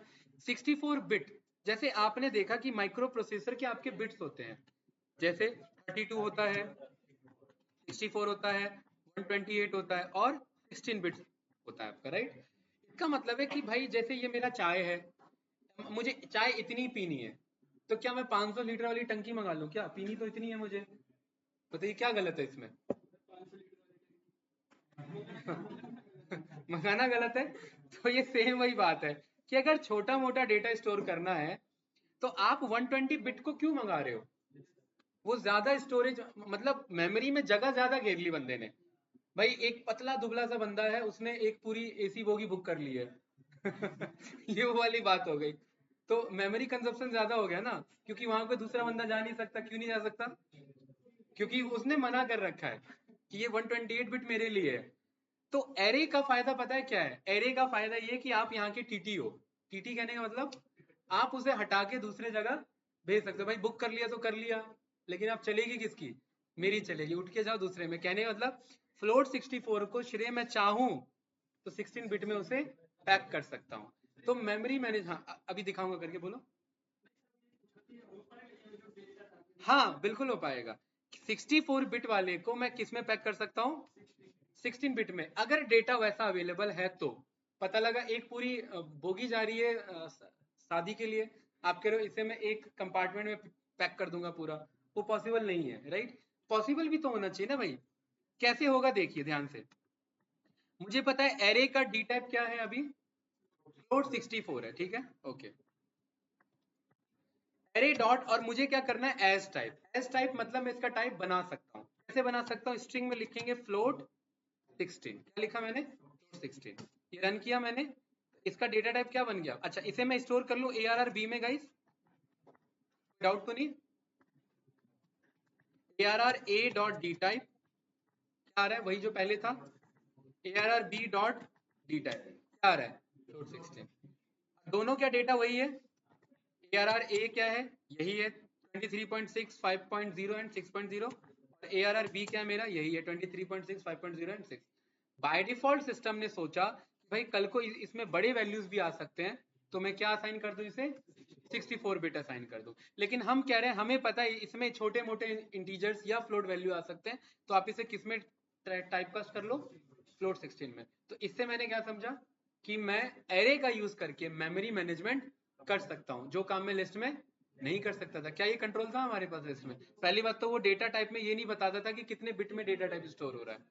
S1: 64 बिट। जैसे आपने देखा कि माइक्रो प्रोसेसर के आपके बिट्स होते हैं, जैसे 32 होता है, 64 होता है, 128 होता है और 16 बिट्स होता है आपका, राइट? इसका मतलब है कि भाई जैसे ये मेरा चाय है, मुझे चाय इतनी पीनी है, तो क्या मैं 500 लीटर वाली टंकी मंगा लूं? क्या पीनी तो इतनी है मुझे, बताइए क्या गलत है इसमें? मंगाना गलत है? तो ये सेम वही बात है कि अगर छोटा मोटा डेटा स्टोर करना है तो आप 120 बिट को क्यों मंगा रहे हो? वो ज्यादा स्टोरेज, मतलब मेमोरी में जगह ज्यादा घेर ली बंदे ने। भाई एक पतला दुबला सा बंदा है, उसने एक पूरी एसी बोगी बुक कर ली है। ये वो वाली बात हो गई। तो मेमोरी कंजप्शन ज्यादा हो गया ना, क्योंकि वहां पे दूसरा बंदा जा नहीं सकता। क्यों नहीं जा सकता? क्योंकि उसने मना कर रखा है कि ये 128 बिट मेरे लिए है। तो एरे का फायदा पता है क्या है? एरे का फायदा ये कि आप यहाँ के टीटी हो। टीटी कहने का मतलब आप उसे हटा के दूसरे जगह भेज सकते हो। भाई बुक कर लिया तो कर लिया, लेकिन आप चलेगी किसकी? मेरी चलेगी। उठ के जाओ दूसरे में। कहने का मतलब फ्लोट 64 को श्रेय मैं चाहूं तो 16 बिट में उसे पैक कर सकता हूं। तो मेमोरी मैनेज, हाँ अभी दिखाऊंगा करके, बोलो। हाँ बिल्कुल हो पाएगा। 64 बिट वाले को मैं किस में पैक कर सकता हूँ? 16 बिट में। अगर डेटा वैसा अवेलेबल है तो पता लगा एक पूरी बोगी जा रही है शादी के लिए, आप कह रहे हो इसे मैं एक कंपार्टमेंट में पैक कर दूंगा पूरा, वो पॉसिबल नहीं है, राइट? पॉसिबल भी तो होना चाहिए ना भाई। कैसे होगा देखिए ध्यान से। मुझे पता है एरे का डी टाइप क्या है अभी? फ्लोट 64 है, ठीक है, ओके। एरे डॉट, और मुझे क्या करना है? As type. एज टाइप मतलब मैं इसका टाइप बना सकता हूँ। कैसे बना सकता हूँ? स्ट्रिंग में लिखेंगे फ्लोट 16। क्या लिखा मैंने? फ्लोट 16। ये रन किया मैंने, इसका डेटा टाइप क्या बन गया? अच्छा इसे मैं स्टोर कर लूं ARR-B में गाइस, डाउट तो नहीं? ARR-A डॉट डी टाइप क्या आ रहा है? वही जो पहले था। ARR-B डॉट डी टाइप क्या आ रहा है? फ्लोट 16। दोनों क्या डेटा वही है? ARR-A क्या है? यही है 23.6, 5.0 एंड 6.0। और ARR-B क्या है मेरा? यही है 23.6, 5.0 एंड 6। बाय डिफॉल्ट सिस्टम ने सोचा कि भाई कल को इसमें बड़े वैल्यूज भी आ सकते हैं, तो मैं क्या असाइन कर दूं इसे? 64 बिट असाइन कर दूं। लेकिन हम कह रहे हैं हमें पता है इसमें छोटे मोटे इंटीजर्स या फ्लोट वैल्यू आ सकते हैं, तो आप इसे किस में टाइपकास्ट कर लो? फ्लोट 16 में। तो इससे मैंने क्या समझा कि मैं एरे का यूज करके मेमोरी मैनेजमेंट कर सकता हूं, जो काम मैं लिस्ट में नहीं कर सकता था। क्या ये कंट्रोल था हमारे पास लिस्ट में? पहली बात तो वो डेटा टाइप में ये नहीं बताता था कि कितने बिट में डेटा टाइप स्टोर हो रहा है।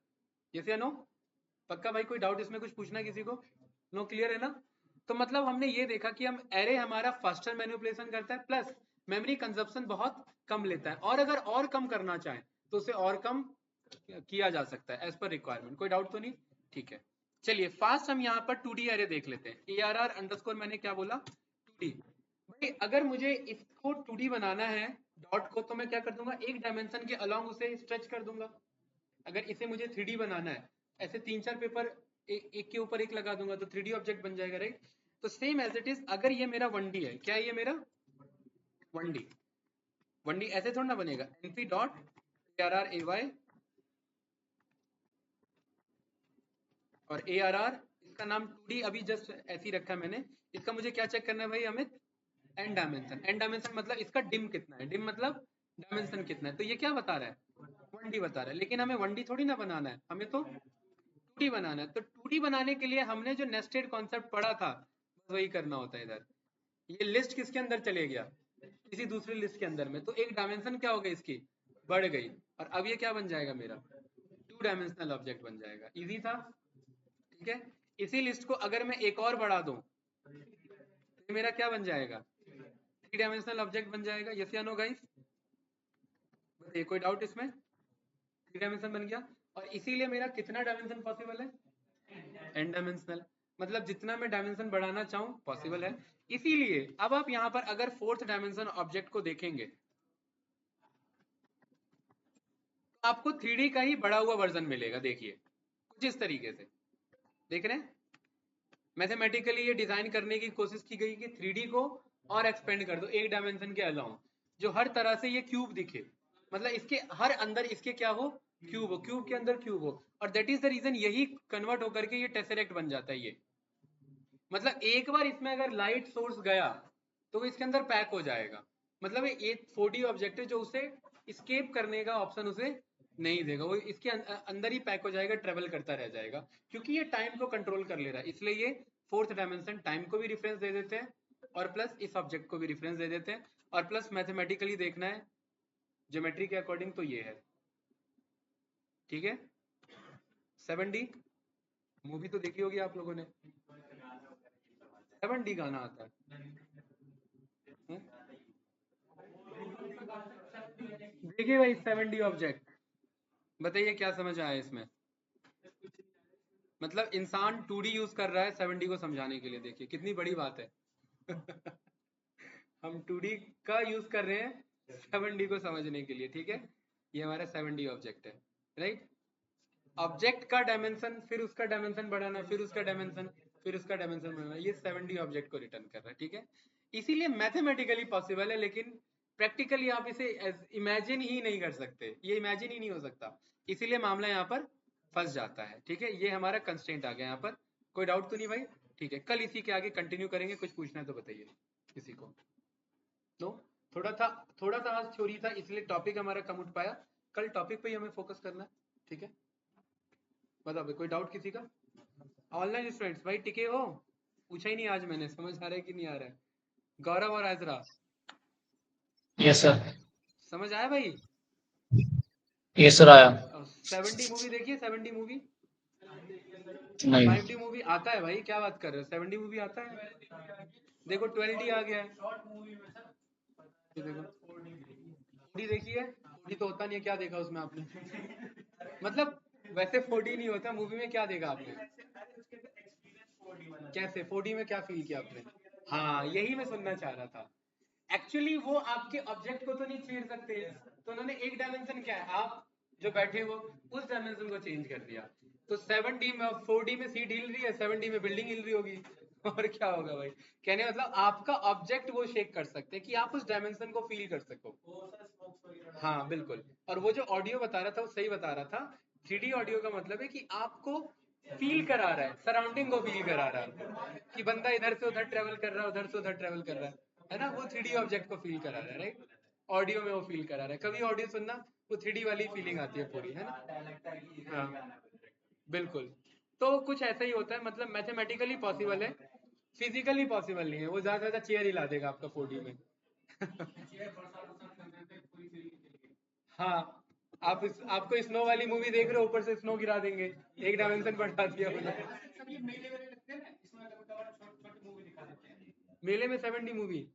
S1: यस या नो? पक्का भाई? कोई डाउट इसमें? कुछ पूछना किसी को? नो, क्लियर है ना? तो मतलब हमने ये देखा कि हम एरे हमारा फास्टर मैनिपुलेशन करता है, प्लस मेमोरी कंजप्शन बहुत कम लेता है, और अगर और कम करना चाहें तो उसे और कम किया जा सकता है एज पर रिक्वायरमेंट। कोई डाउट तो नहीं? ठीक है, चलिए फास्ट हम यहाँ पर 2D एरे देख लेते हैं। ARR अंडरस्कोर मैंने क्या बोला? 2D। भाई अगर मुझे इसको 2D बनाना है डॉट को, तो मैं क्या कर दूंगा? एक डायमेंशन के अलॉन्ग उसे स्ट्रेच कर दूंगा। अगर इसे मुझे 3D बनाना है, ऐसे 3-4 पेपर एक के ऊपर एक लगा दूंगा तो 3D ऑब्जेक्ट बन जाएगा, राइट? तो सेम एज इट इज, अगर ये मेरा 1D है, क्या है ये मेरा 1D? 1D ऐसे थोड़ा ना बनेगा। np डॉट ARR-AY और ARR इसका नाम 2D अभी जस्ट ऐसे ही रखा है मैंने। इसका मुझे क्या चेक करना है भाई Amit? N dimension. N dimension मतलब इसका डिम कितना है, डिम मतलब डायमेंशन कितना है। तो ये क्या बता रहा है? 1D बता रहा है, लेकिन हमें 1D थोड़ी ना बनाना है, हमें तो 2D बनाना है। तो 2D बनाने के लिए हमने जो नेस्टेड कॉन्सेप्ट पढ़ा था बस वही करना होता है इधर। ये लिस्ट किसके अंदर चले गया? किसी दूसरी लिस्ट के अंदर में, तो एक डायमेंशन क्या हो गई इसकी? बढ़ गई। और अब ये क्या बन जाएगा मेरा? 2 डायमेंशनल ऑब्जेक्ट बन जाएगा। इजी था, ठीक है। इसी लिस्ट को अगर मैं एक और बढ़ा दूं तो मेरा क्या बन जाएगा? 3 डायमेंशनल ऑब्जेक्ट बन जाएगा। यस या नो गाइस? बताइए, कोई डाउट इसमें? 3 डायमेंशन बन गया। और इसीलिए मेरा कितना डायमेंशन पॉसिबल है? n dimensional. मतलब जितना मैं डायमेंशन बढ़ाना चाहूं पॉसिबल है। इसीलिए अब आप यहां पर अगर 4th डायमेंशन ऑब्जेक्ट को देखेंगे तो आपको 3D का ही बड़ा हुआ वर्जन मिलेगा। देखिए कुछ इस तरीके से, देख रहे हैं? मैथमेटिकली ये डिजाइन करने की कोशिश की गई कि 3D को और एक्सपेंड कर दो एक डायमेंशन के अलावा, जो हर तरह से ये क्यूब दिखे, मतलब इसके हर अंदर इसके क्या हो? क्यूब हो, क्यूब के अंदर क्यूब हो। और दैट इज द रीजन यही कन्वर्ट होकर के ये टेसरेक्ट बन जाता है। ये मतलब एक बार इसमें अगर लाइट सोर्स गया तो इसके अंदर पैक हो जाएगा। मतलब ये 4D ऑब्जेक्ट है जो उसे स्केप करने का ऑप्शन उसे नहीं देगा, वो इसके अंदर ही पैक हो जाएगा, ट्रेवल करता रह जाएगा, क्योंकि ये टाइम को कंट्रोल कर ले रहा है। इसलिए ये 4th डायमेंशन टाइम को भी रिफरेंस दे देते हैं और प्लस इस ऑब्जेक्ट को भी रिफरेंस दे देते हैं, और प्लस मैथमेटिकली देखना है ज्योमेट्री के अकॉर्डिंग तो ये है, ठीक है। 7D मूवी तो देखी होगी आप लोगों ने, 7D गाना आता है। देखिए भाई 7D ऑब्जेक्ट, बताइए क्या समझ आया इसमें? मतलब इंसान 2D यूज कर रहा है 7D को समझाने के लिए, देखिए कितनी बड़ी बात है। हम 2D का यूज कर रहे हैं 7D को समझने के लिए, ठीक है। ये हमारा 7D ऑब्जेक्ट है, राइट। ऑब्जेक्ट का डायमेंशन, फिर उसका डायमेंशन बढ़ाना, फिर उसका डायमेंशन, फिर उसका डायमेंशन बढ़ाना, ये 7D ऑब्जेक्ट को रिटर्न कर रहा है, ठीक है। इसीलिए मैथमेटिकली पॉसिबल है, लेकिन प्रैक्टिकली आप इसे इमेजिन ही नहीं कर सकते, ये इमेजिन ही नहीं हो सकता। इसीलिए मामला यहाँ पर फंस जाता है, ठीक है। ये हमारा कंस्ट्रेंट आ गया यहाँ पर। कोई डाउट तो नहीं भाई? ठीक है, कल इसी के आगे कंटिन्यू करेंगे। कुछ पूछना है तो बताइए किसी को। नो, थोड़ा सा आज थ्योरी था, इसलिए टॉपिक हमारा कम उठ पाया। कल टॉपिक पे ही हमें फोकस करना है, ठीक है। बताओ भाई, कोई डाउट किसी का? ऑनलाइन स्टूडेंट्स भाई टिके हो? पूछा ही नहीं आज मैंने, समझ आ रहा है कि नहीं आ रहा है? गौरव और आजरा,
S3: यस सर।
S1: समझ आया भाई?
S3: यस सर आया।
S1: 7D मूवी देखिए, 7D मूवी।
S3: नहीं
S1: 5D मूवी आता है भाई, क्या बात कर रहे हो? 7D मूवी आता है, देखो 12D आ गया है। ये देखो 4D देखिए, 4D तो होता नहीं है, क्या देखा उसमें आपने? मतलब वैसे 4D नहीं होता मूवी में, क्या देखा आपने? कैसे 4D में क्या फील किया आपने? हाँ यही मैं सुनना चाह रहा था। एक्चुअली वो आपके ऑब्जेक्ट को तो नहीं छेड़ सकते, तो उन्होंने एक डायमेंशन क्या है, आप जो बैठे हो उस डायमेंशन को चेंज कर दिया। तो 7D में, 4D में सीट हिल रही है, 7D में बिल्डिंग हिल रही होगी। और क्या होगा भाई? कहने मतलब आपका ऑब्जेक्ट वो शेक कर सकते हैं कि आप उस डायमेंशन को फील कर सको। हाँ बिल्कुल। और वो जो ऑडियो बता रहा था वो सही बता रहा था। 3D ऑडियो का मतलब है कि आपको फील करा रहा है, सराउंडिंग को फील करा रहा है कि बंदा इधर से उधर ट्रेवल कर रहा है, उधर से उधर ट्रेवल कर रहा है ना। वो 3D ऑब्जेक्ट को फील करा रहा है, राइट। ऑडियो में वो फील करा रहा है। कभी ऑडियो सुनना, वो 3D वाली फीलिंग आती है पूरी, है ना। हाँ बिल्कुल। तो कुछ ऐसा ही होता है, मतलब मैथमेटिकली पॉसिबल है, फिजिकली पॉसिबल नहीं है। वो ज्यादा ज्यादा चेयर हिला देगा आपका 4D में। हाँ, आपको स्नो वाली मूवी देख रहे हो, ऊपर से स्नो गिरा देंगे, एक डायमेंशन बढ़ा दिया उन्होंने। मेले में 7D मूवी